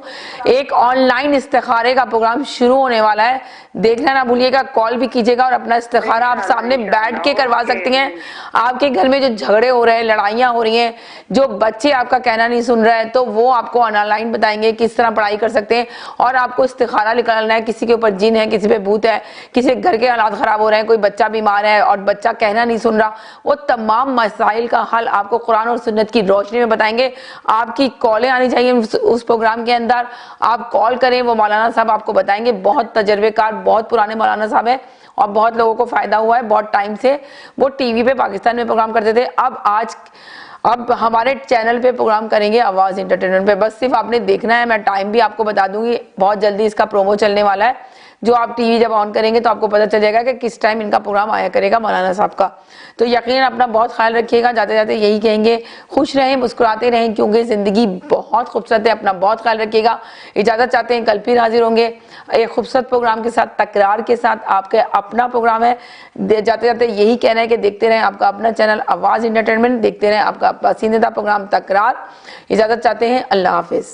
एक ऑनलाइन इस्तिखारे का प्रोग्राम शुरू होने वाला है, देखना ना भूलिएगा, कॉल भी कीजिएगा और अपना इस्तिखारा आप सामने बैठ के करवा सकती हैं। आपके घर में जो झगड़े हो रहे हैं, लड़ाइयाँ हो रही हैं, जो बच्चे आपका कहना नहीं सुन रहे हैं, तो वो आपको ऑनलाइन बताएंगे किस तरह पढ़ाई कर सकते हैं। और आपको इस्तिखारा निकालना है, किसी के ऊपर जिन है, किसी पे भूत है, किसी घर के हालात खराब हो रहे हैं, कोई बच्चा बीमार है और बच्चा कहना नहीं सुन रहा, वो तमाम मसाइल का हल आपको कुरान और सुन्नत की रोशनी में बताएंगे। आपकी कॉलें आनी चाहिए उस प्रोग्राम के अंदर, आप कॉल करें, वो मौलाना साहब आपको बताएंगे। बहुत तजर्बेकार, बहुत पुराने मौलाना साहब है और बहुत लोगों को फायदा हुआ है। बहुत टाइम से वो टीवी पे पाकिस्तान में प्रोग्राम करते थे, अब हमारे चैनल पे प्रोग्राम करेंगे आवाज एंटरटेनमेंट पे। बस सिर्फ आपने देखना है, मैं टाइम भी आपको बता दूंगी, बहुत जल्दी इसका प्रोमो चलने वाला है, जो आप टीवी जब ऑन करेंगे तो आपको पता चल जाएगा कि किस टाइम इनका प्रोग्राम आया करेगा मौलाना साहब का। तो यकीन अपना बहुत ख्याल रखिएगा, जाते जाते यही कहेंगे, खुश रहें, मुस्कुराते रहें, क्योंकि जिंदगी बहुत खूबसूरत है। अपना बहुत ख्याल रखिएगा। इजाजत चाहते हैं, कल फिर हाजिर होंगे एक खूबसूरत प्रोग्राम के साथ, तकरार के साथ। आपके अपना प्रोग्राम है, जाते जाते यही कहना है कि देखते रहें आपका अपना चैनल आवाज एंटरटेनमेंट, देखते रहें आपका पसंदीदा प्रोग्राम तकरार। इजाजत चाहते हैं, अल्लाह हाफिज।